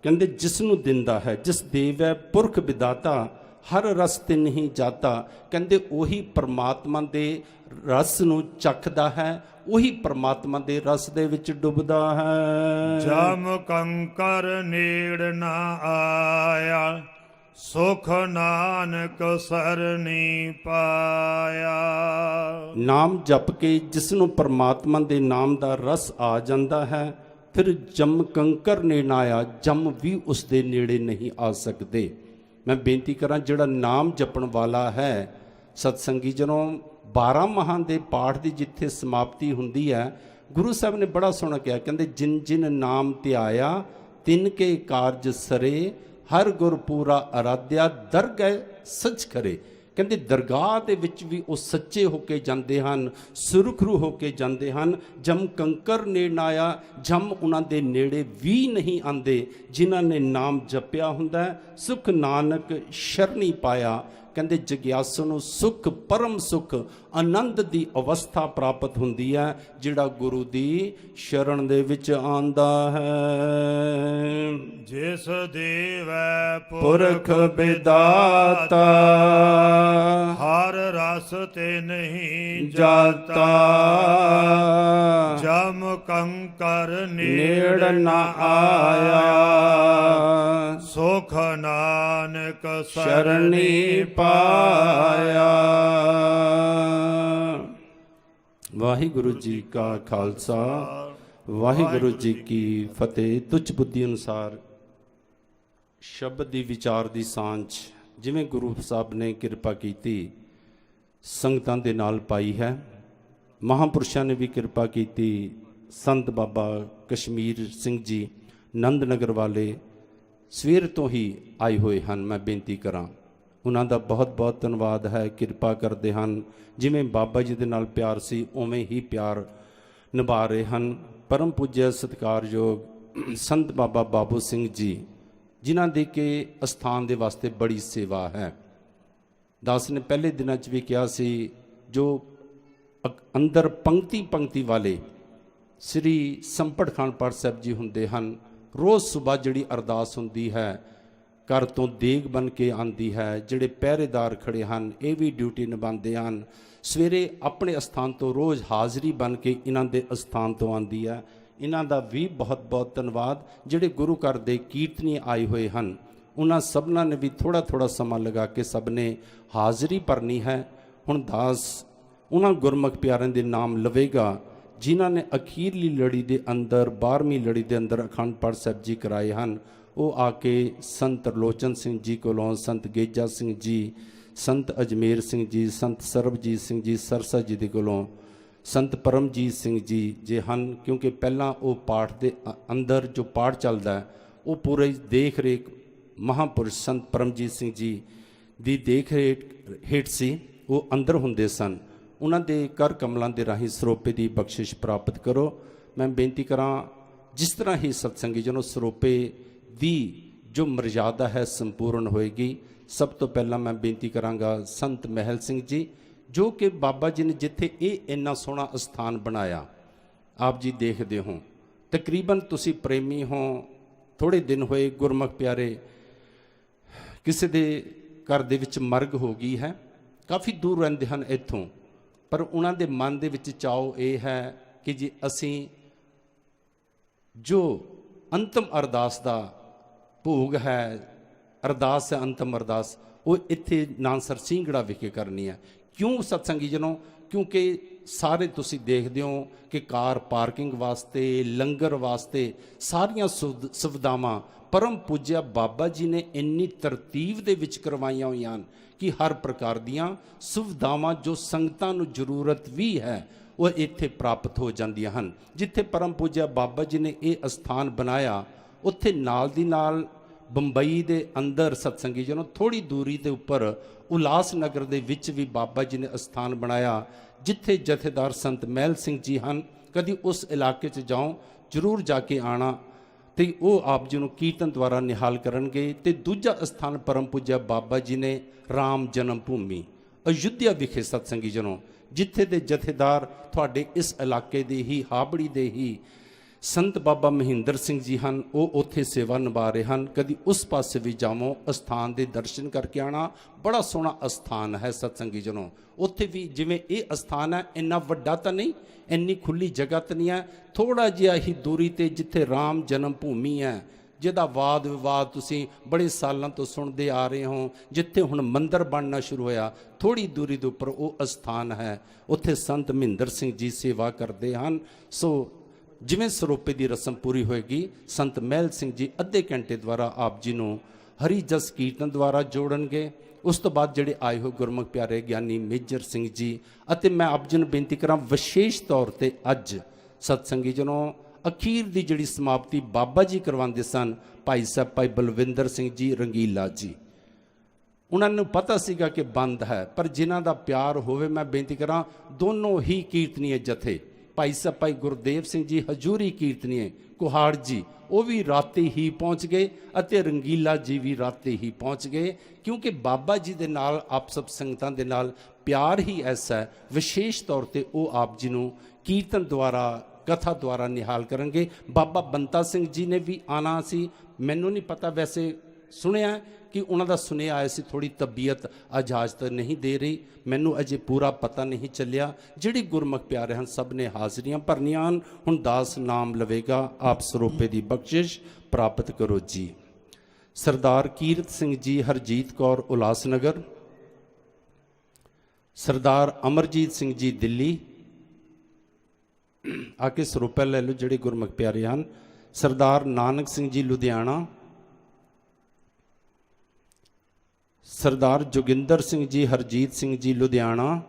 ਕਹਿੰਦੇ ਜਿਸ ਨੂੰ ਦਿੰਦਾ ਹੈ, ਜਿਸ ਦੇਵੈ ਪੁਰਖ ਵਿਦਾਤਾ ਹਰ ਰਸ ਤੇ ਨਹੀਂ ਜਾਤਾ, ਕਹਿੰਦੇ ਉਹੀ ਪਰਮਾਤਮਾ ਦੇ ਰਸ ਨੂੰ ਚੱਖਦਾ ਹੈ, ਉਹੀ ਪਰਮਾਤਮਾ ਦੇ ਰਸ ਦੇ ਵਿੱਚ ਡੁੱਬਦਾ ਹੈ। ਜਮ ਕੰਕਰ ਨੇੜ ਨਾ ਆਇਆ, ਸੁਖ ਨਾਨਕ ਸਰਣੀ ਪਾਇਆ। ਨਾਮ ਜਪ ਕੇ ਜਿਸ ਨੂੰ ਪਰਮਾਤਮਾ ਦੇ ਨਾਮ ਦਾ ਰਸ ਆ ਜਾਂਦਾ ਹੈ, ਫਿਰ ਜਮ ਕੰਕਰ ਨੇ ਨਾ ਆਇਆ, ਜਮ ਵੀ ਉਸ ਦੇ ਨੇੜੇ ਨਹੀਂ ਆ ਸਕਦੇ। ਮੈਂ ਬੇਨਤੀ ਕਰਾਂ, ਜਿਹੜਾ ਨਾਮ ਜਪਣ ਵਾਲਾ ਹੈ, ਸਤਸੰਗੀ ਜਨੋਂ 12 ਮਾਹਾਂ ਦੇ ਪਾਠ ਦੀ ਜਿੱਥੇ ਸਮਾਪਤੀ ਹੁੰਦੀ ਹੈ, ਗੁਰੂ ਸਾਹਿਬ ਨੇ ਬੜਾ ਸੋਹਣਾ ਕਿਹਾ, ਕਹਿੰਦੇ ਜਿਨ ਜਿਨ ਨਾਮ ਧਿਆਇਆ ਤਿਨ ਕੇ ਕਾਰਜ ਸਰੇ, ਹਰ ਗੁਰ ਪੂਰਾ ਅਰਾਧਿਆ ਦਰਗਹਿ ਸੱਚ ਕਰੇ। ਕਹਿੰਦੇ ਦਰਗਾਹ ਦੇ ਵਿੱਚ ਵੀ ਉਹ ਸੱਚੇ ਹੋ ਕੇ ਜਾਂਦੇ ਹਨ, ਸੁਰਖਰੂ ਹੋ ਕੇ ਜਾਂਦੇ ਹਨ। ਜਮ ਕੰਕਰ ਨੇ ਨਾ ਆਇਆ, ਜਮ ਉਹਨਾਂ ਦੇ ਨੇੜੇ ਵੀ ਨਹੀਂ ਆਉਂਦੇ ਜਿਨ੍ਹਾਂ ਨੇ ਨਾਮ ਜਪਿਆ ਹੁੰਦਾ। ਸੁਖ ਨਾਨਕ ਸ਼ਰਣੀ ਪਾਇਆ। ਕਹਿੰਦੇ ਜਗਿਆਸੂ ਨੂੰ ਸੁਖ, ਪਰਮ ਸੁਖ, ਆਨੰਦ ਦੀ ਅਵਸਥਾ ਪ੍ਰਾਪਤ ਹੁੰਦੀ ਹੈ ਜਿਹੜਾ ਗੁਰੂ ਦੀ ਸ਼ਰਨ ਦੇ ਵਿੱਚ ਆਂਦਾ ਹੈ। ਜਿਸ ਦੇਵੈ ਪੁਰਖ ਵਿਦਾਤਾ, ਹਰ ਰਸ ਤੇ ਨਹੀਂ ਜਾਤਾ, ਜਮ ਕੰਕਰ ਨੇੜ ਨਾ ਆਇਆ, ਸੁਖ ਨਾਨਕ ਸ਼ਰਣੀ ਪਾਇਆ। ਵਾਹਿਗੁਰੂ ਜੀ ਕਾ ਖਾਲਸਾ, ਵਾਹਿਗੁਰੂ ਜੀ ਕੀ ਫਤਿਹ। ਤੁੱਛ ਬੁੱਧੀ ਅਨੁਸਾਰ ਸ਼ਬਦ ਦੀ ਵਿਚਾਰ ਦੀ ਸਾਂਝ ਜਿਵੇਂ ਗੁਰੂ ਸਾਹਿਬ ਨੇ ਕਿਰਪਾ ਕੀਤੀ ਸੰਗਤਾਂ ਦੇ ਨਾਲ ਪਾਈ ਹੈ। ਮਹਾਂਪੁਰਸ਼ਾਂ ਨੇ ਵੀ ਕਿਰਪਾ ਕੀਤੀ। ਸੰਤ ਬਾਬਾ ਕਸ਼ਮੀਰ ਸਿੰਘ ਜੀ ਨੰਦ ਨਗਰ ਵਾਲੇ ਸਵੇਰ ਤੋਂ ਹੀ ਆਏ ਹੋਏ ਹਨ। ਮੈਂ ਬੇਨਤੀ ਕਰਾਂ, ਉਹਨਾਂ ਦਾ ਬਹੁਤ ਬਹੁਤ ਧੰਨਵਾਦ ਹੈ। ਕਿਰਪਾ ਕਰਦੇ ਹਨ, ਜਿਵੇਂ ਬਾਬਾ ਜੀ ਦੇ ਨਾਲ ਪਿਆਰ ਸੀ ਉਵੇਂ ਹੀ ਪਿਆਰ ਨਿਭਾ ਰਹੇ ਹਨ। ਪਰਮ ਪੂਜਯ ਸਤਿਕਾਰਯੋਗ ਸੰਤ ਬਾਬਾ ਬਾਬੂ ਸਿੰਘ ਜੀ, ਜਿਨ੍ਹਾਂ ਦੀ ਕਿ ਅਸਥਾਨ ਦੇ ਵਾਸਤੇ ਬੜੀ ਸੇਵਾ ਹੈ। ਦਾਸ ਨੇ ਪਹਿਲੇ ਦਿਨਾਂ 'ਚ ਵੀ ਕਿਹਾ ਸੀ, ਜੋ ਅੰਦਰ ਪੰਕਤੀ ਪੰਕਤੀ ਵਾਲੇ ਸ੍ਰੀ ਸੰਪਟ ਖਾਨ ਪਾਠ ਸਾਹਿਬ ਜੀ ਹੁੰਦੇ ਹਨ, ਰੋਜ਼ ਸੁਬਾਹ ਜਿਹੜੀ ਅਰਦਾਸ ਹੁੰਦੀ ਹੈ, ਘਰ ਤੋਂ ਦੇਗ ਬਣ ਕੇ ਆਉਂਦੀ ਹੈ। ਜਿਹੜੇ ਪਹਿਰੇਦਾਰ ਖੜੇ ਹਨ, ਇਹ ਵੀ ਡਿਊਟੀ ਨਿਭਾਉਂਦੇ ਹਨ। ਸਵੇਰੇ ਆਪਣੇ ਅਸਥਾਨ ਤੋਂ ਰੋਜ਼ ਹਾਜ਼ਰੀ ਬਣ ਕੇ ਇਹਨਾਂ ਦੇ ਅਸਥਾਨ ਤੋਂ ਆਉਂਦੀ ਹੈ। ਇਹਨਾਂ ਦਾ ਵੀ ਬਹੁਤ ਬਹੁਤ ਧੰਨਵਾਦ। ਜਿਹੜੇ ਗੁਰੂ ਘਰ ਦੇ ਕੀਰਤਨੀ ਆਏ ਹੋਏ ਹਨ, ਉਹਨਾਂ ਸਭਨਾਂ ਨੇ ਵੀ ਥੋੜ੍ਹਾ ਥੋੜ੍ਹਾ ਸਮਾਂ ਲਗਾ ਕੇ ਸਭ ਨੇ ਹਾਜ਼ਰੀ ਭਰਨੀ ਹੈ। ਹੁਣ ਦਾਸ ਉਹਨਾਂ ਗੁਰਮੁਖ ਪਿਆਰਿਆਂ ਦੇ ਨਾਮ ਲਵੇਗਾ ਜਿਨ੍ਹਾਂ ਨੇ ਅਖੀਰਲੀ ਲੜੀ ਦੇ ਅੰਦਰ 12ਵੀਂ ਲੜੀ ਦੇ ਅੰਦਰ ਅਖੰਡ ਪਾਠ ਸਾਹਿਬ ਜੀ ਕਰਾਏ ਹਨ। ਉਹ ਆ ਕੇ ਸੰਤ ਤਰਲੋਚਨ ਸਿੰਘ ਜੀ ਕੋਲੋਂ, ਸੰਤ ਗੇਜਾ ਸਿੰਘ ਜੀ, ਸੰਤ ਅਜਮੇਰ ਸਿੰਘ ਜੀ, ਸੰਤ ਸਰਬਜੀਤ ਸਿੰਘ ਜੀ ਸਰਸਾ ਜੀ ਦੇ ਕੋਲੋਂ, ਸੰਤ ਪਰਮਜੀਤ ਸਿੰਘ ਜੀ ਜੇ ਹਨ, ਕਿਉਂਕਿ ਪਹਿਲਾਂ ਉਹ ਪਾਠ ਦੇ ਅੰਦਰ ਜੋ ਪਾਠ ਚੱਲਦਾ ਹੈ ਉਹ ਪੂਰੇ ਦੇਖ ਰੇਖ ਮਹਾਂਪੁਰਸ਼ ਸੰਤ ਪਰਮਜੀਤ ਸਿੰਘ ਜੀ ਦੀ ਦੇਖ ਹੇਠ ਸੀ, ਉਹ ਅੰਦਰ ਹੁੰਦੇ ਸਨ। ਉਹਨਾਂ ਦੇ ਕਰ ਕਮਲਾਂ ਦੇ ਰਾਹੀਂ ਸਰੋਪੇ ਦੀ ਬਖਸ਼ਿਸ਼ ਪ੍ਰਾਪਤ ਕਰੋ। ਮੈਂ ਬੇਨਤੀ ਕਰਾਂ, ਜਿਸ ਤਰ੍ਹਾਂ ਹੀ ਸਤਸੰਗੀ ਜਨੋ ਸਰੋਪੇ ਦੀ ਜੋ ਮਰਜ਼ਾਦਾ ਹੈ ਸੰਪੂਰਨ ਹੋਏਗੀ। ਸਭ ਤੋਂ ਪਹਿਲਾਂ ਮੈਂ ਬੇਨਤੀ ਕਰਾਂਗਾ ਸੰਤ ਮਹਿਲ ਸਿੰਘ ਜੀ, ਜੋ ਕਿ ਬਾਬਾ ਜੀ ਨੇ ਜਿੱਥੇ ਇਹ ਇੰਨਾ ਸੋਹਣਾ ਅਸਥਾਨ ਬਣਾਇਆ, ਆਪ ਜੀ ਦੇਖਦੇ ਹੋ। ਤਕਰੀਬਨ ਤੁਸੀਂ ਪ੍ਰੇਮੀ ਹੋ, ਥੋੜ੍ਹੇ ਦਿਨ ਹੋਏ ਗੁਰਮੁਖ ਪਿਆਰੇ, ਕਿਸੇ ਦੇ ਘਰ ਦੇ ਵਿੱਚ ਮਰਗ ਹੋ ਗਈ ਹੈ, ਕਾਫੀ ਦੂਰ ਰਹਿੰਦੇ ਹਨ ਇੱਥੋਂ, ਪਰ ਉਹਨਾਂ ਦੇ ਮਨ ਦੇ ਵਿੱਚ ਚਾਅ ਇਹ ਹੈ ਕਿ ਜੀ ਅਸੀਂ ਜੋ ਅੰਤਮ ਅਰਦਾਸ ਦਾ ਭੋਗ ਹੈ, ਅਰਦਾਸ ਹੈ ਅੰਤਮ ਅਰਦਾਸ, ਉਹ ਇੱਥੇ ਨਾਨਸਰ ਸਿੰਘੜਾ ਵਿਖੇ ਕਰਨੀ ਹੈ। ਕਿਉਂ ਸਤਸੰਗੀ ਜਨੋ? ਕਿਉਂਕਿ ਸਾਰੇ ਤੁਸੀਂ ਦੇਖਦੇ ਹੋ ਕਿ ਕਾਰ ਪਾਰਕਿੰਗ ਵਾਸਤੇ, ਲੰਗਰ ਵਾਸਤੇ ਸਾਰੀਆਂ ਸੁਵਿਧਾਵਾਂ ਪਰਮ ਪੂਜਿਆ ਬਾਬਾ ਜੀ ਨੇ ਇੰਨੀ ਤਰਤੀਬ ਦੇ ਵਿੱਚ ਕਰਵਾਈਆਂ ਹੋਈਆਂ ਹਨ ਕਿ ਹਰ ਪ੍ਰਕਾਰ ਦੀਆਂ ਸੁਵਿਧਾਵਾਂ ਜੋ ਸੰਗਤਾਂ ਨੂੰ ਜ਼ਰੂਰਤ ਵੀ ਹੈ ਉਹ ਇੱਥੇ ਪ੍ਰਾਪਤ ਹੋ ਜਾਂਦੀਆਂ ਹਨ। ਜਿੱਥੇ ਪਰਮ ਪੂਜਿਆ ਬਾਬਾ ਜੀ ਨੇ ਇਹ ਅਸਥਾਨ ਬਣਾਇਆ, ਉੱਥੇ ਨਾਲ ਦੀ ਨਾਲ ਬੰਬਈ ਦੇ ਅੰਦਰ ਸਤਸੰਗੀ ਜਨੋ ਥੋੜ੍ਹੀ ਦੂਰੀ ਦੇ ਉੱਪਰ ਉਲਾਸ ਨਗਰ ਦੇ ਵਿੱਚ ਵੀ ਬਾਬਾ ਜੀ ਨੇ ਅਸਥਾਨ ਬਣਾਇਆ, ਜਿੱਥੇ ਜਥੇਦਾਰ ਸੰਤ ਮਹਿਲ ਸਿੰਘ ਜੀ ਹਨ। ਕਦੀ ਉਸ ਇਲਾਕੇ 'ਚ ਜਾਓ, ਜ਼ਰੂਰ ਜਾ ਕੇ ਆਣਾ, ਤੇ ਉਹ ਆਪ ਜੀ ਨੂੰ ਕੀਰਤਨ ਦੁਆਰਾ ਨਿਹਾਲ ਕਰਨਗੇ। ਤੇ ਦੂਜਾ ਅਸਥਾਨ ਪਰਮ ਪੂਜਿਆ ਬਾਬਾ ਜੀ ਨੇ ਰਾਮ ਜਨਮ ਭੂਮੀ ਅਯੁੱਧਿਆ ਵਿਖੇ ਸਤਸੰਗੀ ਜਨੋ, ਜਿੱਥੇ ਦੇ ਜਥੇਦਾਰ ਤੁਹਾਡੇ ਇਸ ਇਲਾਕੇ ਦੇ ਹੀ ਹਾਬੜੀ ਦੇ ਹੀ ਸੰਤ ਬਾਬਾ ਮਹਿੰਦਰ ਸਿੰਘ ਜੀ ਹਨ, ਉਹ ਉੱਥੇ ਸੇਵਾ ਨਿਭਾ ਰਹੇ ਹਨ। ਕਦੀ ਉਸ ਪਾਸੇ ਵੀ ਜਾਵੋ, ਅਸਥਾਨ ਦੇ ਦਰਸ਼ਨ ਕਰਕੇ ਆਣਾ। ਬੜਾ ਸੋਹਣਾ ਅਸਥਾਨ ਹੈ ਸਤਸੰਗੀ ਜਨੋ। ਉੱਥੇ ਵੀ ਜਿਵੇਂ ਇਹ ਅਸਥਾਨ ਹੈ, ਇੰਨਾ ਵੱਡਾ ਤਾਂ ਨਹੀਂ, ਇੰਨੀ ਖੁੱਲੀ ਜਗ੍ਹਾ ਤਾਂ ਨਹੀਂ ਹੈ, ਥੋੜਾ ਜਿਹਾ ਹੀ ਦੂਰੀ ਤੇ ਜਿੱਥੇ ਰਾਮ ਜਨਮ ਭੂਮੀ ਹੈ, ਜਿਹਦਾ ਵਾਦ ਵਿਵਾਦ ਤੁਸੀਂ ਬੜੇ ਸਾਲਾਂ ਤੋਂ ਸੁਣਦੇ ਆ ਰਹੇ ਹੋ, ਜਿੱਥੇ ਹੁਣ ਮੰਦਿਰ ਬਣਨਾ ਸ਼ੁਰੂ ਹੋਇਆ, ਥੋੜੀ ਦੂਰੀ ਦੇ ਉੱਪਰ ਉਹ ਅਸਥਾਨ ਹੈ, ਉੱਥੇ ਸੰਤ ਮਹਿੰਦਰ ਸਿੰਘ ਜੀ ਸੇਵਾ ਕਰਦੇ ਹਨ। ਸੋ ਜਿਵੇਂ ਸਰੋਪੇ ਦੀ ਰਸਮ ਪੂਰੀ ਹੋਏਗੀ, ਸੰਤ ਮਹਿਲ ਸਿੰਘ ਜੀ ਅੱਧੇ ਘੰਟੇ ਦੁਆਰਾ ਆਪ ਜੀ ਨੂੰ ਹਰੀ ਜਸ ਕੀਰਤਨ ਦੁਆਰਾ ਜੋੜਨਗੇ। ਉਸ ਤੋਂ ਬਾਅਦ ਜਿਹੜੇ ਆਏ ਹੋਏ ਗੁਰਮੁਖ ਪਿਆਰੇ ਗਿਆਨੀ ਮੇਜਰ ਸਿੰਘ ਜੀ, ਅਤੇ ਮੈਂ ਆਪ ਜੀ ਨੂੰ ਬੇਨਤੀ ਕਰਾਂ ਵਿਸ਼ੇਸ਼ ਤੌਰ ਤੇ ਅੱਜ ਸਤਸੰਗੀ ਜਨੋਂ ਅਖੀਰ ਦੀ ਜਿਹੜੀ ਸਮਾਪਤੀ ਬਾਬਾ ਜੀ ਕਰਵਾਉਂਦੇ ਸਨ, ਭਾਈ ਸਾਹਿਬ ਭਾਈ ਬਲਵਿੰਦਰ ਸਿੰਘ ਜੀ ਰੰਗੀਲਾ ਜੀ, ਉਹਨਾਂ ਨੂੰ ਪਤਾ ਸੀਗਾ ਕਿ ਬੰਦ ਹੈ, ਪਰ ਜਿਨ੍ਹਾਂ ਦਾ ਪਿਆਰ ਹੋਵੇ, ਮੈਂ ਬੇਨਤੀ ਕਰਾਂ ਦੋਨੋਂ ਹੀ ਕੀਰਤਨੀਏ ਜਥੇ, ਭਾਈ ਸਾਹਿਬ ਭਾਈ ਗੁਰਦੇਵ ਸਿੰਘ ਜੀ ਹਜੂਰੀ ਕੀਰਤਨੀਏ ਕੁਹਾੜ ਜੀ, ਉਹ ਵੀ ਰਾਤੀ ਹੀ ਪਹੁੰਚ ਗਏ, ਅਤੇ ਰੰਗੀਲਾ ਜੀ ਵੀ ਰਾਤੀ ਹੀ ਪਹੁੰਚ ਗਏ, ਕਿਉਂਕਿ ਬਾਬਾ ਜੀ ਦੇ ਨਾਲ ਆਪ ਸਭ ਸੰਗਤਾਂ ਦੇ ਨਾਲ ਪਿਆਰ ਹੀ ਐਸਾ ਹੈ। ਵਿਸ਼ੇਸ਼ ਤੌਰ ਤੇ ਉਹ ਆਪ ਜੀ ਨੂੰ ਕੀਰਤਨ ਦੁਆਰਾ ਕਥਾ ਦੁਆਰਾ ਨਿਹਾਲ ਕਰਨਗੇ। ਬਾਬਾ ਬੰਤਾ ਸਿੰਘ ਜੀ ਨੇ ਵੀ ਆਣਾ ਸੀ, ਮੈਨੂੰ ਨਹੀਂ ਪਤਾ, ਵੈਸੇ ਸੁਣਿਆ ਕਿ ਉਹਨਾਂ ਦਾ ਸੁਨੇਹਾ ਆਇਆ ਸੀ, ਥੋੜੀ ਤਬੀਅਤ ਇਜਾਜ਼ਤ ਨਹੀਂ ਦੇ ਰਹੀ, ਮੈਨੂੰ ਅਜੇ ਪੂਰਾ ਪਤਾ ਨਹੀਂ ਚੱਲਿਆ। ਜਿਹੜੀ ਗੁਰਮੁਖ ਪਿਆਰੇ ਹਨ ਸਭ ਨੇ ਹਾਜ਼ਰੀਆਂ ਭਰਨੀਆਂ ਹਨ। ਹੁਣ ਦਾਸ ਨਾਮ ਲਵੇਗਾ, ਆਪ ਸਰੋਪੇ ਦੀ ਬਖਸ਼ਿਸ਼ ਪ੍ਰਾਪਤ ਕਰੋ ਜੀ। ਸਰਦਾਰ ਕੀਰਤ ਸਿੰਘ ਜੀ ਹਰਜੀਤ ਕੌਰ ਉਲਾਸਨਗਰ, ਸਰਦਾਰ ਅਮਰਜੀਤ ਸਿੰਘ ਜੀ ਦਿੱਲੀ, ਆ ਕੇ ਸਰੋਪਾ ਲੈ ਲਓ ਜਿਹੜੇ ਗੁਰਮੁਖ ਪਿਆਰੇ ਹਨ। ਸਰਦਾਰ ਨਾਨਕ ਸਿੰਘ ਜੀ ਲੁਧਿਆਣਾ, ਸਰਦਾਰ ਜੋਗਿੰਦਰ ਸਿੰਘ ਜੀ ਹਰਜੀਤ ਸਿੰਘ ਜੀ ਲੁਧਿਆਣਾ,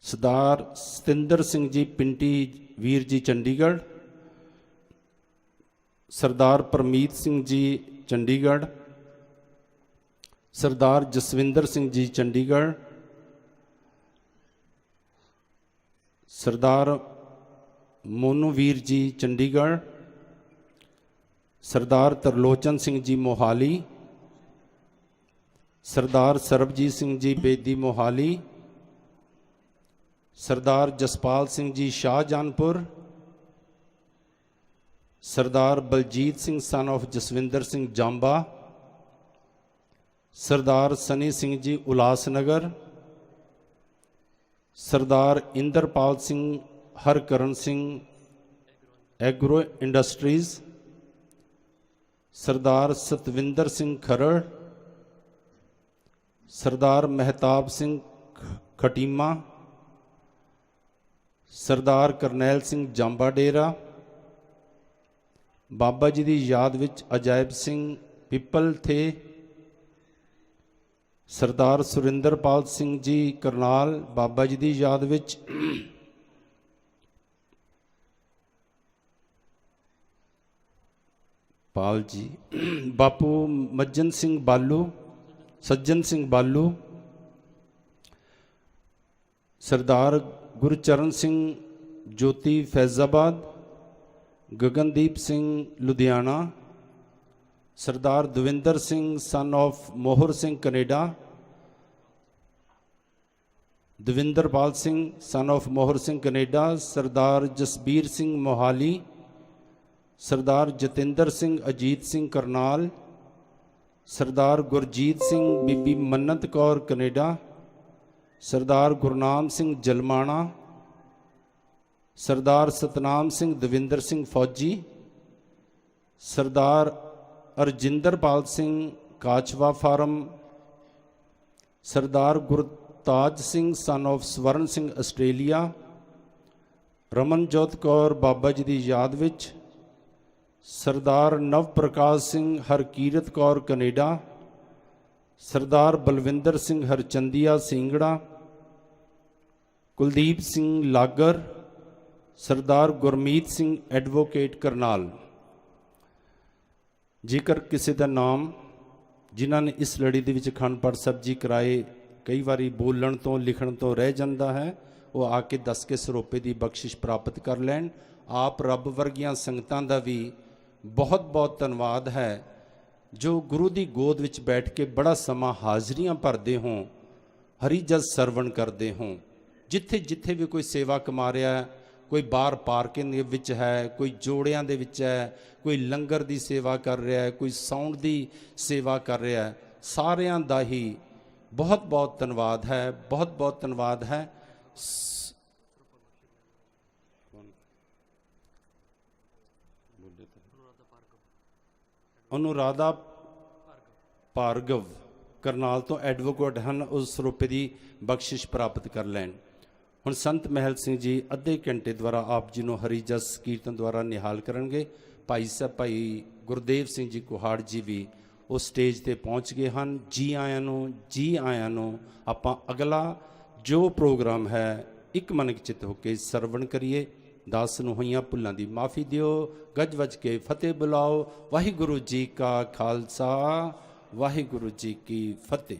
ਸਰਦਾਰ ਸਤਿੰਦਰ ਸਿੰਘ ਜੀ ਪਿੰਟੀ ਵੀਰ ਜੀ ਚੰਡੀਗੜ੍ਹ, ਸਰਦਾਰ ਪਰਮੀਤ ਸਿੰਘ ਜੀ ਚੰਡੀਗੜ੍ਹ, ਸਰਦਾਰ ਜਸਵਿੰਦਰ ਸਿੰਘ ਜੀ ਚੰਡੀਗੜ੍ਹ, ਸਰਦਾਰ ਮੋਨੂ ਵੀਰ ਜੀ ਚੰਡੀਗੜ੍ਹ, ਸਰਦਾਰ ਤਰਲੋਚਨ ਸਿੰਘ ਜੀ ਮੋਹਾਲੀ, ਸਰਦਾਰ ਸਰਬਜੀਤ ਸਿੰਘ ਜੀ ਬੇਦੀ ਮੋਹਾਲੀ, ਸਰਦਾਰ ਜਸਪਾਲ ਸਿੰਘ ਜੀ ਸ਼ਾਹਜਹਾਨਪੁਰ, ਸਰਦਾਰ Baljit Singh son of Jaswinder Singh ਜਾਂਬਾ, Sardar Sunny Singh ji ਉਲਾਸਨਗਰ, Sardar Inderpal Singh Harkaran Singh agro industries, ਸਰਦਾਰ ਸਤਵਿੰਦਰ ਸਿੰਘ ਖਰੜ, ਸਰਦਾਰ ਮਹਿਤਾਬ ਸਿੰਘ ਖਟੀਮਾ, ਸਰਦਾਰ ਕਰਨੈਲ ਸਿੰਘ ਜਾਂਬਾ ਡੇਰਾ, ਬਾਬਾ ਜੀ ਦੀ ਯਾਦ ਵਿੱਚ ਅਜਾਇਬ ਸਿੰਘ ਪਿੱਪਲ ਥੇ, ਸਰਦਾਰ ਸੁਰਿੰਦਰਪਾਲ ਸਿੰਘ ਜੀ ਕਰਨਾਲ, ਬਾਬਾ ਜੀ ਦੀ ਯਾਦ ਵਿੱਚ ਪਾਲ ਜੀ, ਬਾਪੂ ਮੱਜਨ ਸਿੰਘ ਬਾਲੂ, ਸੱਜਣ ਸਿੰਘ ਬਾਲੂ, ਸਰਦਾਰ ਗੁਰਚਰਨ ਸਿੰਘ ਜੋਤੀ ਫੈਜ਼ਾਬਾਦ, ਗਗਨਦੀਪ ਸਿੰਘ ਲੁਧਿਆਣਾ, ਸਰਦਾਰ Davinder Singh son of Mohar Singh Canada, Davinderpal Singh son of Mohar Singh Canada, Sardar Jasbir Singh Mohali, Sardar Jatinder Singh Ajit Singh Karnal, Sardar Gurjeet Singh Bibi Mannat Kaur Canada, Sardar Gurnam Singh Jalmana, Sardar Satnam Singh Davinder Singh Fauji, Sardar Arjinderpal Singh Kachwa farm, Sardar Gurtaj Singh son of Swaran Singh Australia, Ramanjot Kaur Baba ji ਦੀ ਯਾਦ ਵਿੱਚ, ਸਰਦਾਰ ਨਵ ਪ੍ਰਕਾਸ਼ ਸਿੰਘ ਹਰਕੀਰਤ ਕੌਰ ਕੈਨੇਡਾ, ਸਰਦਾਰ ਬਲਵਿੰਦਰ ਸਿੰਘ ਹਰਚੰਦੀਆ ਸਿੰਗੜਾ, ਕੁਲਦੀਪ ਸਿੰਘ ਲਾਗਰ, ਸਰਦਾਰ ਗੁਰਮੀਤ ਸਿੰਘ ਐਡਵੋਕੇਟ ਕਰਨਾਲ। ਜੇਕਰ ਕਿਸੇ ਦਾ ਨਾਮ ਜਿਨ੍ਹਾਂ ਨੇ ਇਸ ਲੜੀ ਦੇ ਵਿੱਚ ਅਖੰਡ ਪਾਠ ਸਾਹਿਬ ਜੀ ਕਰਾਏ ਕਈ ਵਾਰੀ ਬੋਲਣ ਤੋਂ ਲਿਖਣ ਤੋਂ ਰਹਿ ਜਾਂਦਾ ਹੈ, ਉਹ ਆ ਕੇ ਦੱਸ ਕੇ ਸਰੋਪੇ ਦੀ ਬਖਸ਼ਿਸ਼ ਪ੍ਰਾਪਤ ਕਰ ਲੈਣ। ਆਪ ਰੱਬ ਵਰਗੀਆਂ ਸੰਗਤਾਂ ਦਾ ਵੀ ਬਹੁਤ ਬਹੁਤ ਧੰਨਵਾਦ ਹੈ ਜੋ ਗੁਰੂ ਦੀ ਗੋਦ ਵਿੱਚ ਬੈਠ ਕੇ ਬੜਾ ਸਮਾਂ ਹਾਜ਼ਰੀਆਂ ਭਰਦੇ ਹੋ, ਹਰੀ ਜਸ ਸਰਵਣ ਕਰਦੇ ਹੋ। ਜਿੱਥੇ ਜਿੱਥੇ ਵੀ ਕੋਈ ਸੇਵਾ ਕਮਾ ਰਿਹਾ ਹੈ, ਕੋਈ ਬਾਹਰ ਪਾਰਕਿੰਗ ਦੇ ਵਿੱਚ ਹੈ, ਕੋਈ ਜੋੜਿਆਂ ਦੇ ਵਿੱਚ ਹੈ, ਕੋਈ ਲੰਗਰ ਦੀ ਸੇਵਾ ਕਰ ਰਿਹਾ ਹੈ, ਕੋਈ ਸਾਊਂਡ ਦੀ ਸੇਵਾ ਕਰ ਰਿਹਾ ਹੈ, ਸਾਰਿਆਂ ਦਾ ਹੀ ਬਹੁਤ ਬਹੁਤ ਧੰਨਵਾਦ ਹੈ, ਬਹੁਤ ਬਹੁਤ ਧੰਨਵਾਦ ਹੈ। ਅਨੁਰਾਧਾ ਭਾਰਗਵ ਕਰਨਾਲ ਤੋਂ ਐਡਵੋਕੇਟ ਹਨ, ਉਸ ਰੁਪਏ ਦੀ ਬਖਸ਼ਿਸ਼ ਪ੍ਰਾਪਤ ਕਰ ਲੈਣ। ਹੁਣ ਸੰਤ ਮਹਿਲ ਸਿੰਘ ਜੀ ਅੱਧੇ ਘੰਟੇ ਦੁਆਰਾ ਆਪ ਜੀ ਨੂੰ ਹਰੀ ਜਸ ਕੀਰਤਨ ਦੁਆਰਾ ਨਿਹਾਲ ਕਰਨਗੇ। ਭਾਈ ਸਾਹਿਬ ਭਾਈ ਗੁਰਦੇਵ ਸਿੰਘ ਜੀ ਕੁਹਾੜ ਜੀ ਵੀ ਉਸ ਸਟੇਜ ਤੇ ਪਹੁੰਚ ਗਏ ਹਨ। ਜੀ ਆਇਆਂ ਨੂੰ, ਜੀ ਆਇਆਂ ਨੂੰ। ਆਪਾਂ ਅਗਲਾ ਜੋ ਪ੍ਰੋਗਰਾਮ ਹੈ ਇੱਕ ਮਨ ਚਿੱਤ ਹੋ ਕੇ ਸਰਵਣ ਕਰੀਏ। ਦਾਸ ਨੂੰ ਹੋਈਆਂ ਭੁੱਲਾਂ ਦੀ ਮਾਫੀ ਦਿਓ। ਗੱਜ ਵੱਜ ਕੇ ਫਤਿਹ ਬੁਲਾਓ। ਵਾਹਿਗੁਰੂ ਜੀ ਕਾ ਖਾਲਸਾ, ਵਾਹਿਗੁਰੂ ਜੀ ਕੀ ਫਤਿਹ।